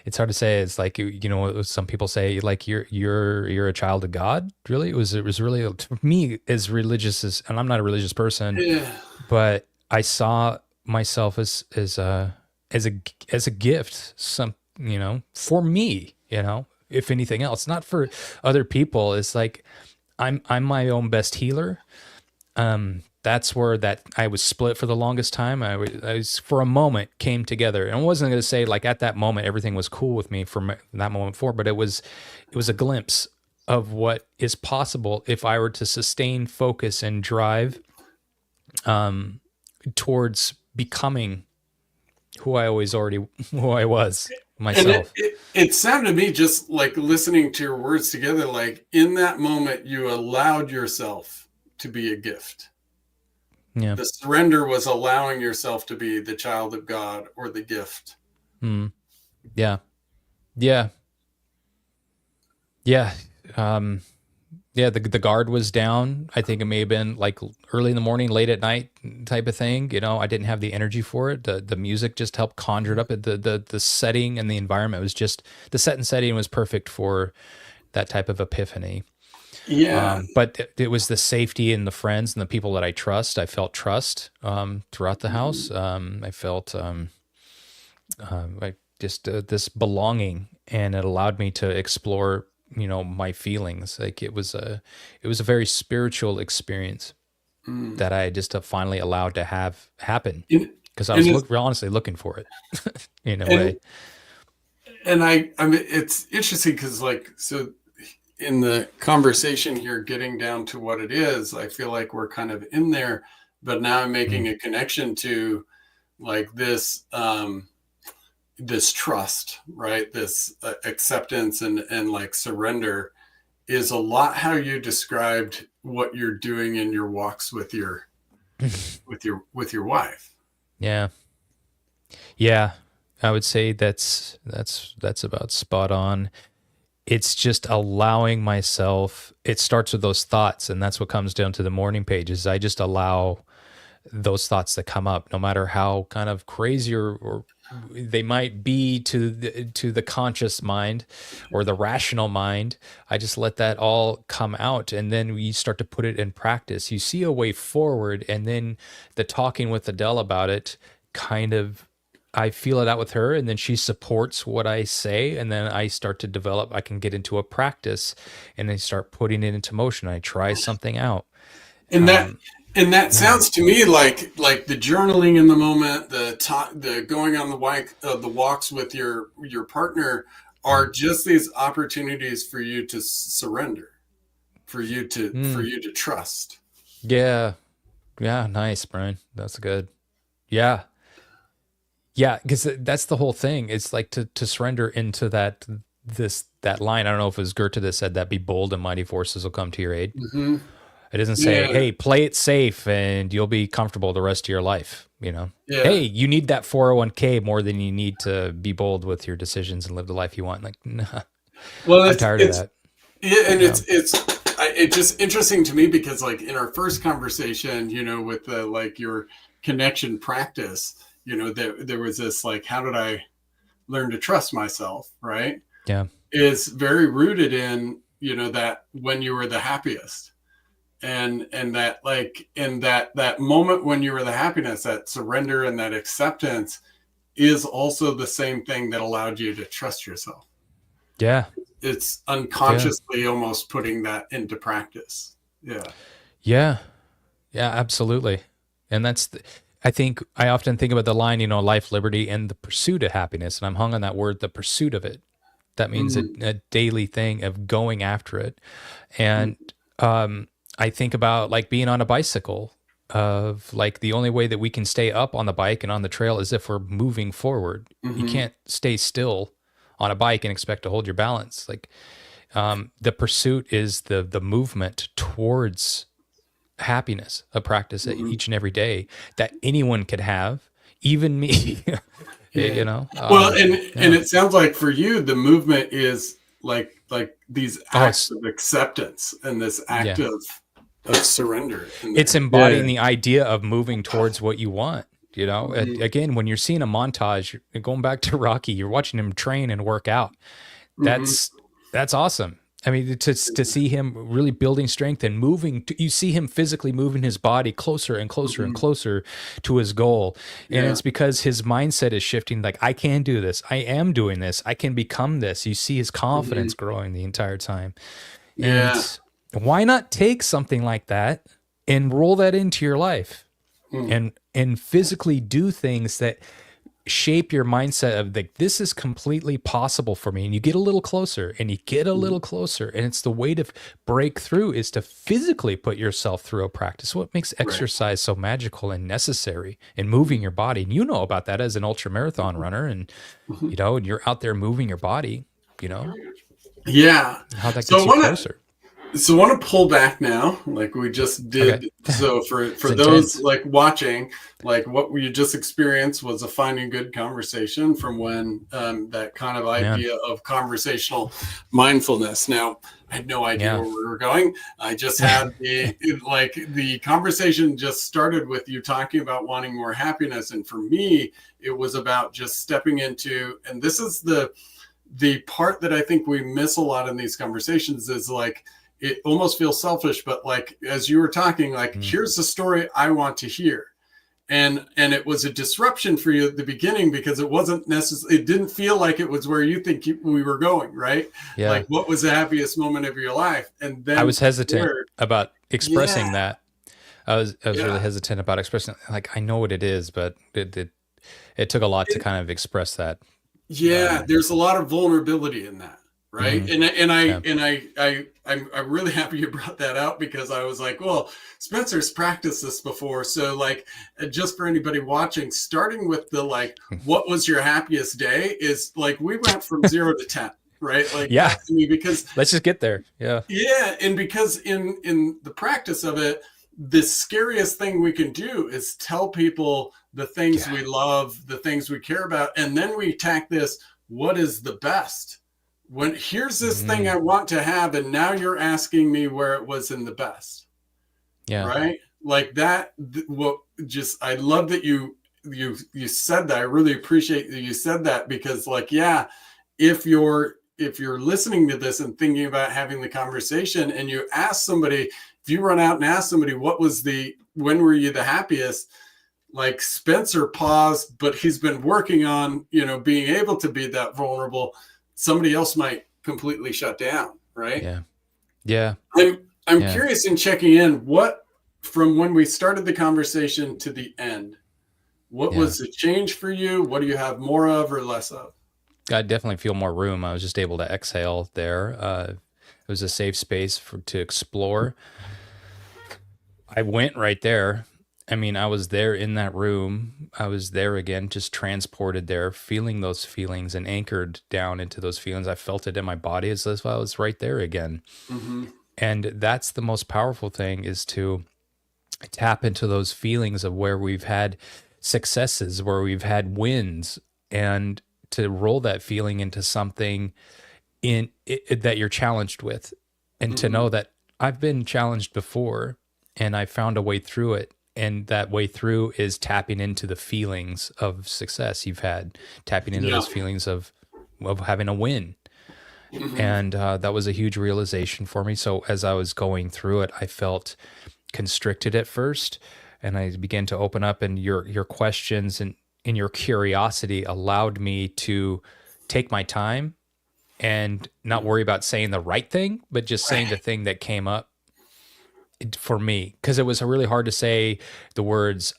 it's hard to say. It's like, you know, what some people say, like, you're a child of God. Really, it was really, to me, as religious as, and I'm not a religious person, Yeah. but I saw myself as a as a gift, some, you know, for me, you know, if anything else, not for other people. It's like, I'm my own best healer. That's where that I was split for the longest time. I was, for a moment, came together, and I wasn't going to say like at that moment everything was cool with me from that moment forward, but it was a glimpse of what is possible if I were to sustain focus and drive towards becoming who I was And it, myself. it, it sounded to me, just like listening to your words together, like in that moment, you allowed yourself to be a gift. Yeah. The surrender was allowing yourself to be the child of God or the gift. Mm. Yeah. Yeah. Yeah. Um, Yeah, the guard was down. I think it may have been like early in the morning, late at night type of thing. You know, I didn't have the energy for it. The music just helped conjure it up. The setting and the environment was just, the set and setting was perfect for that type of epiphany. Yeah. But it was the safety and the friends and the people that I trust. I felt trust throughout the house. I felt like just this belonging, and it allowed me to explore, you know, my feelings. Like, it was a very spiritual experience Mm. that I just finally allowed to have happen, And, because I and was it's honestly looking for it in a and way. and I mean, it's interesting because, like, so in the conversation here, getting down to what it is, I feel like we're kind of in there, but now I'm Mm. making a connection to like this trust, right? This acceptance and like surrender is a lot how you described what you're doing in your walks with your wife. Yeah, yeah. I would say that's about spot on. It's just allowing myself. It starts with those thoughts, and that's what comes down to the morning pages. I just allow those thoughts that come up, no matter how kind of crazy or they might be to the conscious mind or the rational mind. I just let that all come out, and then we start to put it in practice. You see a way forward, and then the talking with Adele about it, kind of, I feel it out with her, and then she supports what I say, and then I start to develop. I can get into a practice, and then start putting it into motion. I try something out. And that Um, and that yeah. sounds to me like the journaling in the moment, the going on the walks with your partner are just these opportunities for you to surrender, for Mm. you to trust. Yeah. Yeah. Nice, Brian. That's good. Yeah. Yeah. Because that's the whole thing. It's like to surrender into that line. I don't know if it was Goethe that said that, be bold and mighty forces will come to your aid. Hmm. It doesn't say, Yeah, hey, play it safe and you'll be comfortable the rest of your life. You know, hey, yeah. you need that 401k more than you need to be bold with your decisions and live the life you want. Like, nah, Well, I'm tired of it's that. yeah, and Yeah. it's just interesting to me because like in our first conversation, with the like your connection practice, there was this like, how did I learn to trust myself, right? Yeah. Is very rooted in, that when you were the happiest, and that like in that moment when you were the happiness, that surrender and that acceptance is also the same thing that allowed you to trust yourself. Yeah. It's unconsciously almost putting that into practice. Yeah. Yeah. Yeah, absolutely. And I think I often think about the line, life, liberty, and the pursuit of happiness. And I'm hung on that word, the pursuit of it. That means a daily thing of going after it. And I think about like being on a bicycle, of like the only way that we can stay up on the bike and on the trail is if we're moving forward. You can't stay still on a bike and expect to hold your balance. Like the pursuit is the movement towards happiness, a practice each and every day that anyone could have, even me. Well, and it sounds like for you, the movement is like these acts of acceptance and this act of surrender. It's embodying the idea of moving towards what you want. Again, when you're seeing a montage, going back to Rocky, you're watching him train and work out. That's awesome. I mean, to see him really building strength and moving, you see him physically moving his body closer and closer and closer to his goal. And it's because his mindset is shifting. Like, I can do this. I am doing this. I can become this. You see his confidence growing the entire time. Yeah. And why not take something like that and roll that into your life and physically do things that shape your mindset of like, this is completely possible for me. And you get a little closer and you get a little closer. And it's the way to break through is to physically put yourself through a practice. What makes exercise so magical and necessary and moving your body. And you know about that as an ultra marathon runner and, and you're out there moving your body, Yeah. how that gets you closer. So I want to pull back now, like we just did. Okay. So for those like watching, like what you just experienced was a Finding Good conversation from when that kind of idea of conversational mindfulness. Now, I had no idea where we were going. I just had the conversation just started with you talking about wanting more happiness. And for me, it was about just stepping into, and this is the part that I think we miss a lot in these conversations is like, it almost feels selfish, but like, as you were talking, like, here's the story I want to hear. And it was a disruption for you at the beginning because it wasn't necessarily, it didn't feel like it was where you think we were going, right? Yeah. Like, what was the happiest moment of your life? And then I was hesitant about expressing that. I was really hesitant about expressing, like, I know what it is, but it took a lot to kind of express that. Yeah. There's a lot of vulnerability in that. Right. I'm really happy you brought that out because I was like, well, Spencer's practiced this before. So like, just for anybody watching, starting with the, like, what was your happiest day is like, we went from 0 to 10, right? Like, because let's just get there. Yeah. Yeah. And because in the practice of it, the scariest thing we can do is tell people the things we love, the things we care about. And then we attack this, what is the best? When here's this thing I want to have, and now you're asking me where it was in the best. Yeah. Right. Like that. I love that you said that. I really appreciate that you said that because like, if you're listening to this and thinking about having the conversation and you ask somebody, if you run out and ask somebody, when were you the happiest? Like Spencer paused, but he's been working on, being able to be that vulnerable. Somebody else might completely shut down, right? Yeah. I'm curious in checking in, what from when we started the conversation to the end, what was the change for you? What do you have more of or less of? I definitely feel more room. I was just able to exhale there. It was a safe space to explore. I went right there. I mean, I was there in that room. I was there again, just transported there, feeling those feelings and anchored down into those feelings. I felt it in my body as if I was right there again. And that's the most powerful thing, is to tap into those feelings of where we've had successes, where we've had wins, and to roll that feeling into something that you're challenged with. And to know that I've been challenged before and I found a way through it. And that way through is tapping into the feelings of success you've had, tapping into Yeah. those feelings of having a win. Mm-hmm. And that was a huge realization for me. So as I was going through it, I felt constricted at first, and I began to open up. And your questions and in your curiosity allowed me to take my time and not worry about saying the right thing, but just saying the thing that came up for me, because it was really hard to say the words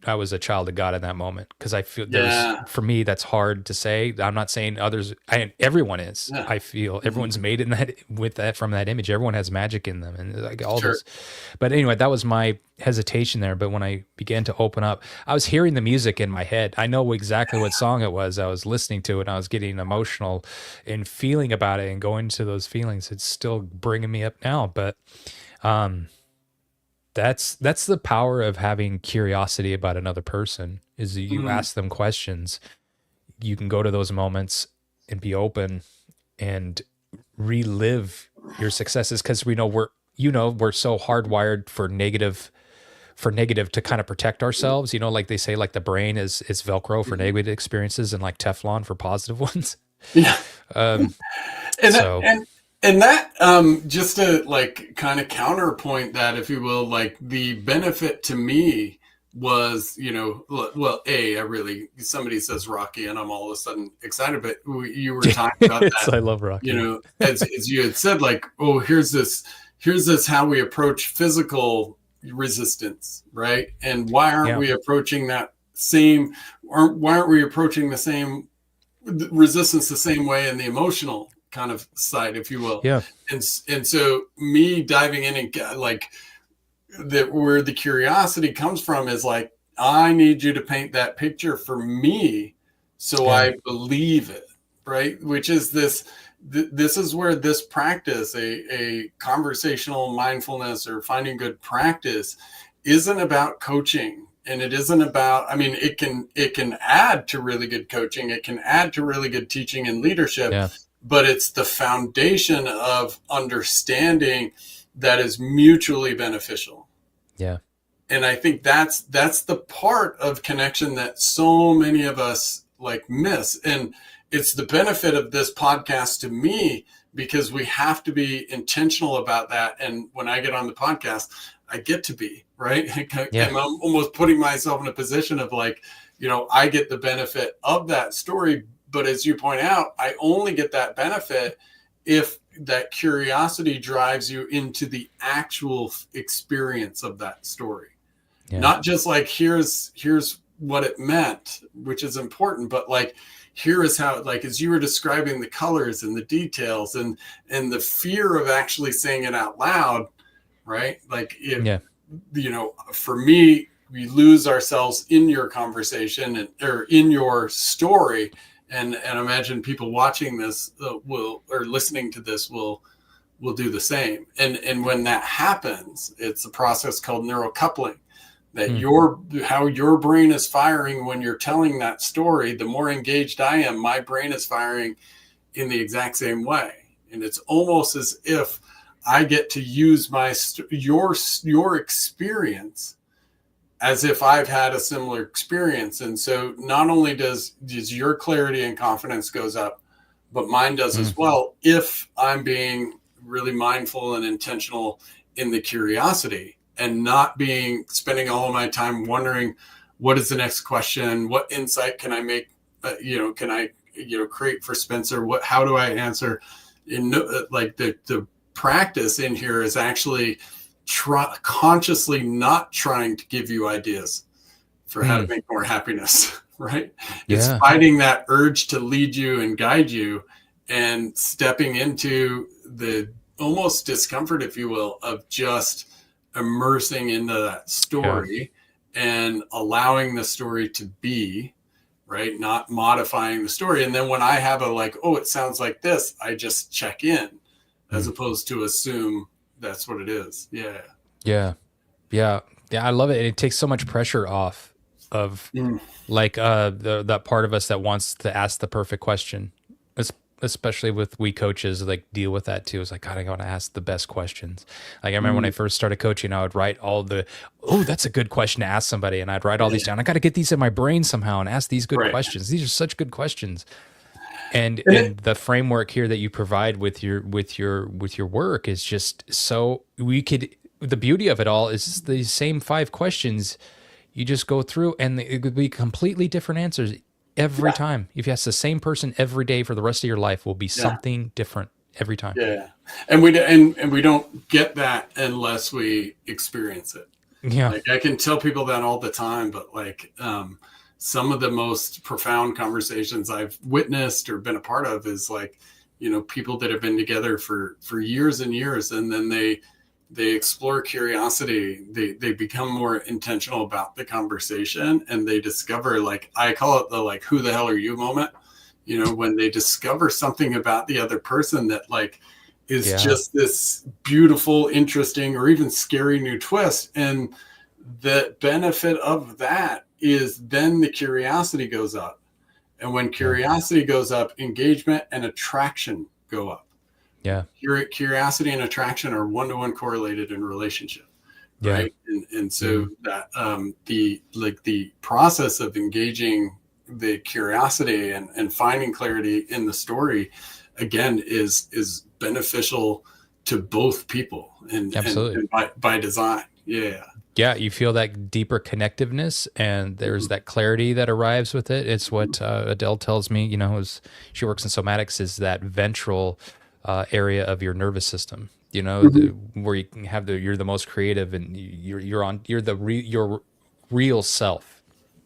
I was a child of God in that moment, because I feel Yeah. for me that's hard to say. I'm not saying others, everyone is. Yeah. I feel everyone's made in that from that image. Everyone has magic in them, and like all Sure. this. But anyway, that was my hesitation there. But when I began to open up, I was hearing the music in my head. I know exactly what song it was. I was listening to it, and I was getting emotional and feeling about it and going to those feelings. It's still bringing me up now, but that's the power of having curiosity about another person, is that you ask them questions. You can go to those moments and be open and relive your successes, because we know we're so hardwired for negative to kind of protect ourselves. Like they say, like the brain is Velcro for negative experiences and like Teflon for positive ones. Yeah. Um, And so and that just to like kind of counterpoint that, if you will, like the benefit to me was, well, I really, somebody says Rocky and I'm all of a sudden excited, but you were talking about that, I love Rocky. As you had said, like, oh, here's this how we approach physical resistance, right? And why aren't we approaching that same, or why aren't we approaching the same resistance the same way in the emotional kind of side, if you will? Yeah. And so me diving in and like that, where the curiosity comes from is like, I need you to paint that picture for me so I believe it, right? Which is this is where this practice, a conversational mindfulness or finding good practice, isn't about coaching. And it isn't about, I mean, it can add to really good coaching. It can add to really good teaching and leadership, but it's the foundation of understanding that is mutually beneficial. Yeah. And I think that's the part of connection that so many of us like miss. And it's the benefit of this podcast to me, because we have to be intentional about that. And when I get on the podcast, I get to be, right? Yeah. And I'm almost putting myself in a position of like, I get the benefit of that story. But as you point out, I only get that benefit if that curiosity drives you into the actual experience of that story. Yeah. Not just like, here's what it meant, which is important, but like, here is how, like, as you were describing the colors and the details and the fear of actually saying it out loud, right? Like, for me, we lose ourselves in your conversation or in your story. And imagine people watching this or listening to this will do the same. And when that happens, it's a process called neurocoupling. That how your brain is firing when you're telling that story, the more engaged I am, my brain is firing in the exact same way. And it's almost as if I get to use your experience as if I've had a similar experience. And so not only does your clarity and confidence goes up, but mine does as well, if I'm being really mindful and intentional in the curiosity, and not spending all of my time wondering, what is the next question? What insight can I make? Can I, create for Spencer? How do I answer? Like the practice in here is actually consciously not trying to give you ideas for how to make more happiness, right? It's fighting that urge to lead you and guide you, and stepping into the almost discomfort, if you will, of just immersing into that story and allowing the story to be, right? Not modifying the story. And then when I have it sounds like this, I just check in as opposed to assume that's what it is. Yeah. I love it. It takes so much pressure off of that part of us that wants to ask the perfect question. especially with we coaches, like deal with that too. It's like, God, I want to ask the best questions. Like I remember when I first started coaching, I would write all the, oh, that's a good question to ask somebody. And I'd write all these down. I got to get these in my brain somehow and ask these good Right. questions. These are such good questions. And And and the framework here that you provide with your work is just so we could, the beauty of it all is the same 5 questions you just go through and it could be completely different answers every time. If you ask the same person every day for the rest of your life, will be something different every time. Yeah. And we don't get that unless we experience it. Yeah. Like I can tell people that all the time, but like some of the most profound conversations I've witnessed or been a part of is like, people that have been together for years and years, and then they explore curiosity. They become more intentional about the conversation, and they discover, like, I call it the like, who the hell are you moment, when they discover something about the other person that like is just this beautiful, interesting, or even scary new twist. And the benefit of that is then the curiosity goes up. And when curiosity goes up, engagement and attraction go up. Yeah. Curiosity and attraction are one-to-one correlated in relationship. Right. And so that the process of engaging the curiosity and finding clarity in the story, again, is beneficial to both people and by design. Yeah, you feel that deeper connectiveness, and there's that clarity that arrives with it. It's what Adele tells me, she works in somatics, is that ventral area of your nervous system, where you can have you're the most creative, and you're your real self.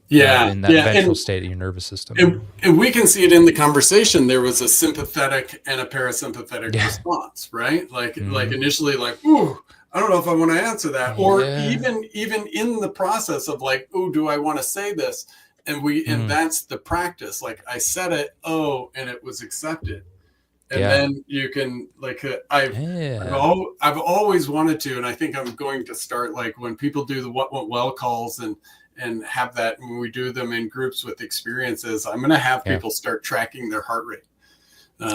In that ventral state of your nervous system. And we can see it in the conversation. There was a sympathetic and a parasympathetic response, right? Like initially, like, ooh, I don't know if I want to answer that. Or even in the process of like, ooh, do I want to say this? And and that's the practice. Like I said it, and it was accepted. And then you can like, I've always wanted to, and I think I'm going to start, like when people do the what went well calls and have that, when we do them in groups with experiences, I'm going to have people start tracking their heart rate. That's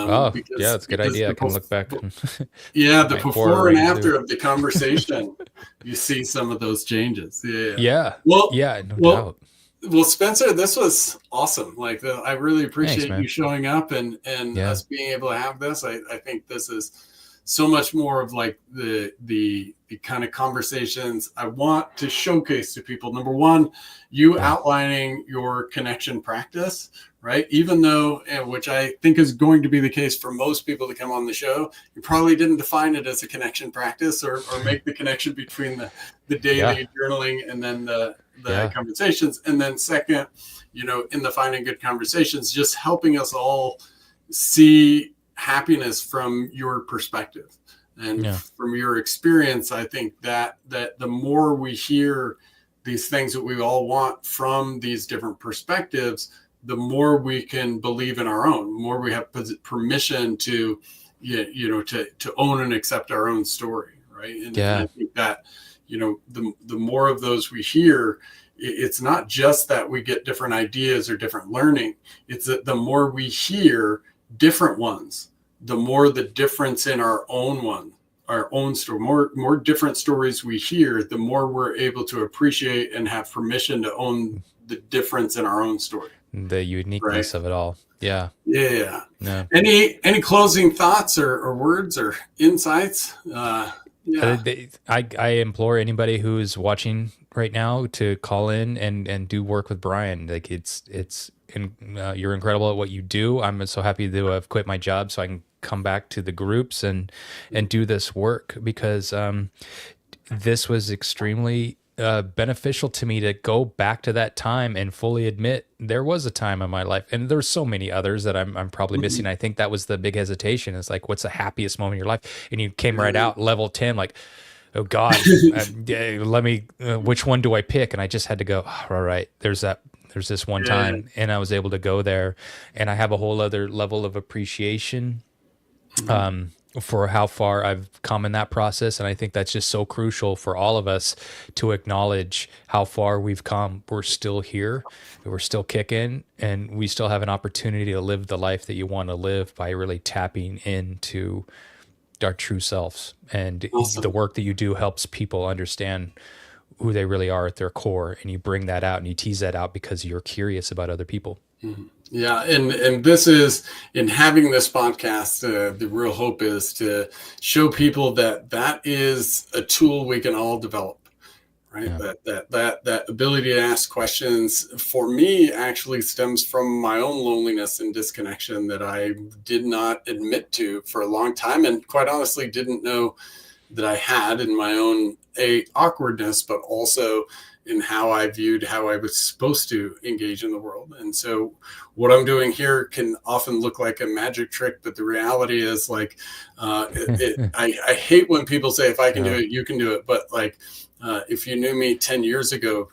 a good idea. I can look back. The before and after of the conversation, you see some of those changes. No doubt. Well, Spencer, this was awesome. Like I really appreciate you showing up and us being able to have this. I think this is so much more of like the kind of conversations I want to showcase to people. Number one, you outlining your connection practice, right? Even though, which I think is going to be the case for most people that come on the show, you probably didn't define it as a connection practice or make the connection between the daily journaling and then the conversations. And then second, in the Finding Good Conversations, just helping us all see happiness from your perspective and from your experience. I think that the more we hear these things that we all want from these different perspectives, the more we can believe in our own, the more we have permission to own and accept our own story, right? And I think that the more of those we hear, it's not just that we get different ideas or different learning, it's that the more we hear different ones, the more the difference in our own story, more different stories we hear, the more we're able to appreciate and have permission to own the difference in our own story, the uniqueness of it all. Any closing thoughts or words or insights? I implore anybody who's watching right now to call in and do work with Brian. Like you're incredible at what you do. I'm so happy to have quit my job so I can come back to the groups and do this work, because this was extremely beneficial to me to go back to that time and fully admit there was a time in my life, and there's so many others that I'm probably missing. I think that was the big hesitation. It's like, what's the happiest moment in your life? And you came right out level 10, like, oh God, let me, which one do I pick? And I just had to go, all right, there's this one time, and I was able to go there, and I have a whole other level of appreciation for how far I've come in that process. And I think that's just so crucial for all of us to acknowledge how far we've come. We're still here, we're still kicking, and we still have an opportunity to live the life that you want to live by really tapping into our true selves. And the Awesome. work that you do helps people understand who they really are at their core. And you bring that out and you tease that out because you're curious about other people. Mhm. Yeah, and this is in having this podcast. The real hope is to show people that that is a tool we can all develop, right? Yeah. That ability to ask questions for me actually stems from my own loneliness and disconnection that I did not admit to for a long time, and quite honestly didn't know that I had in my own awkwardness, but also in how I viewed how I was supposed to engage in the world. And so what I'm doing here can often look like a magic trick, but the reality is like, I hate when people say, if I can do Yeah. it, you can do it. But like, if you knew me 10 years ago,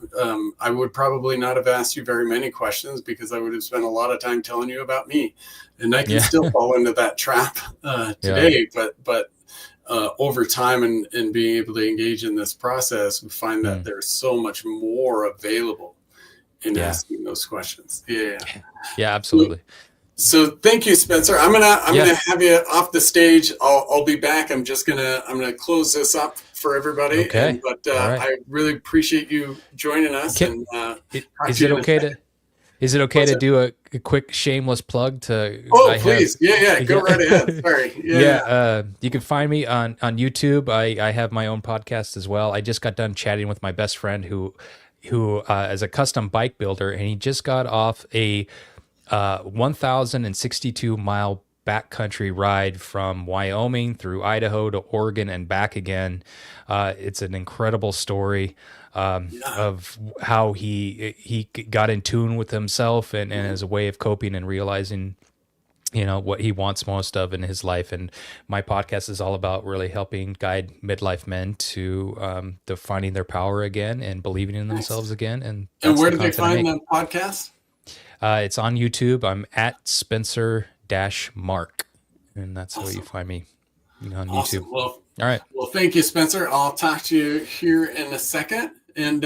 I would probably not have asked you very many questions because I would have spent a lot of time telling you about me. And I can Yeah. still fall into that trap Yeah. today, but over time and being able to engage in this process, we find that Mm. there's so much more available in Yeah. asking those questions. Yeah. Yeah, absolutely. So thank you, Spencer. I'm Yeah. gonna have you off the stage. I'll be back. I'm gonna close this up for everybody. Okay. But All right. I really appreciate you joining us, Can, and talk is to it you in a okay second. to What's that? do a quick shameless plug to Oh, I have please. Yeah. Go right ahead. yeah. Sorry. Yeah, Yeah. you can find me on YouTube. I have my own podcast as well. I just got done chatting with my best friend who is a custom bike builder, and he just got off a 1,062-mile backcountry ride from Wyoming through Idaho to Oregon and back again. It's an incredible story Yeah. of how he got in tune with himself and as a way of coping and realizing what he wants most of in his life. And my podcast is all about really helping guide midlife men to finding their power again and believing in Nice. themselves again. And And that's where the do they content I find make. the podcast? It's on YouTube. I'm at Spencer-Mark, and that's how you Awesome. find me on YouTube. Awesome. Well, All right. thank you, Spencer. I'll talk to you here in a second. And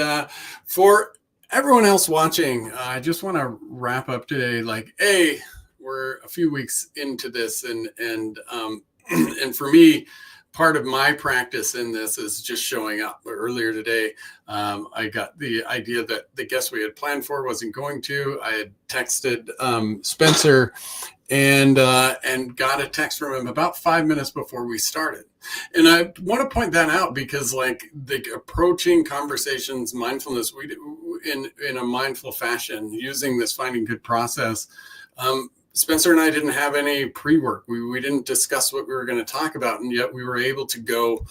for everyone else watching, I just want to wrap up today. Like, we're a few weeks into this, and and for me, part of my practice in this is just showing up. Earlier today, I got the idea that the guest we had planned for wasn't going to. I had texted Spencer and got a text from him about 5 minutes before we started. And I want to point that out because, like, the approaching conversations, mindfulness, we do in a mindful fashion using this Finding Good process. Spencer and I didn't have any pre-work. We didn't discuss what we were going to talk about, and yet we were able to go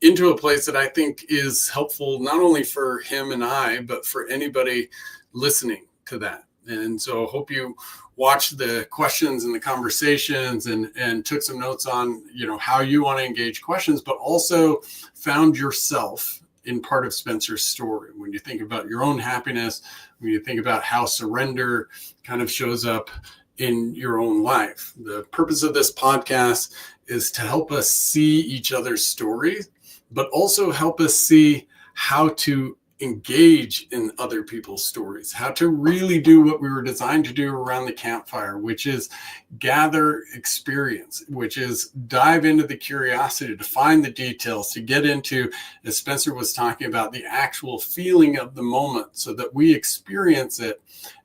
into a place that I think is helpful not only for him and I, but for anybody listening to that. And so I hope you watched the questions and the conversations and took some notes on, how you want to engage questions, but also found yourself in part of Spencer's story. When you think about your own happiness, when you think about how surrender kind of shows up in your own life. The purpose of this podcast is to help us see each other's stories, but also help us see how to engage in other people's stories, how to really do what we were designed to do around the campfire, which is gather experience, which is dive into the curiosity, to find the details, to get into, as Spencer was talking about, the actual feeling of the moment so that we experience it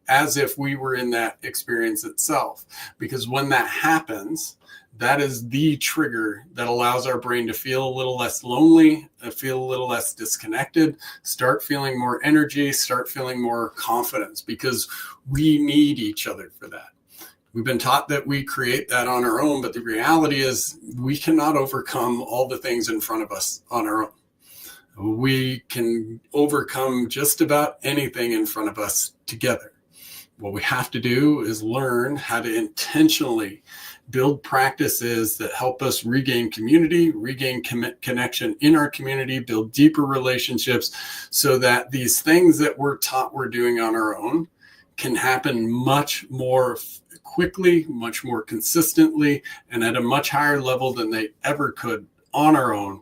as if we were in that experience itself. Because when that happens, that is the trigger that allows our brain to feel a little less lonely, feel a little less disconnected, start feeling more energy, start feeling more confidence, because we need each other for that. We've been taught that we create that on our own, but the reality is we cannot overcome all the things in front of us on our own. We can overcome just about anything in front of us together. What we have to do is learn how to intentionally build practices that help us regain community, regain connection in our community, build deeper relationships, so that these things that we're taught we're doing on our own can happen much more quickly, much more consistently, and at a much higher level than they ever could on our own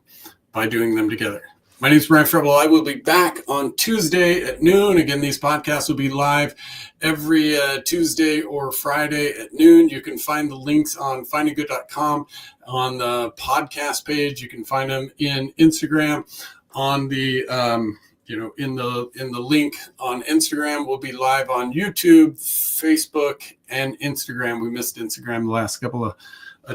by doing them together. My name is Brian Fretwell. I will be back on Tuesday at noon. Again, these podcasts will be live every Tuesday or Friday at noon. You can find the links on findinggood.com on the podcast page. You can find them in Instagram on the in the link on Instagram. We'll be live on YouTube, Facebook, and Instagram. We missed Instagram the last couple of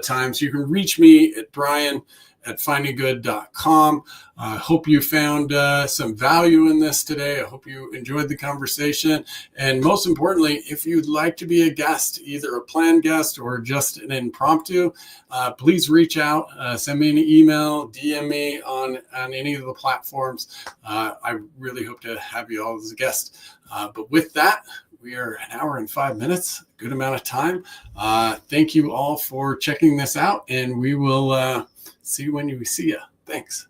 times. You can reach me at brian@findinggood.com. I hope you found some value in this today. I hope you enjoyed the conversation. And most importantly, if you'd like to be a guest, either a planned guest or just an impromptu, please reach out, send me an email, DM me on any of the platforms. I really hope to have you all as a guest. But with that, we are an hour and 5 minutes, good amount of time. Thank you all for checking this out, and we will see you when we see you. Thanks.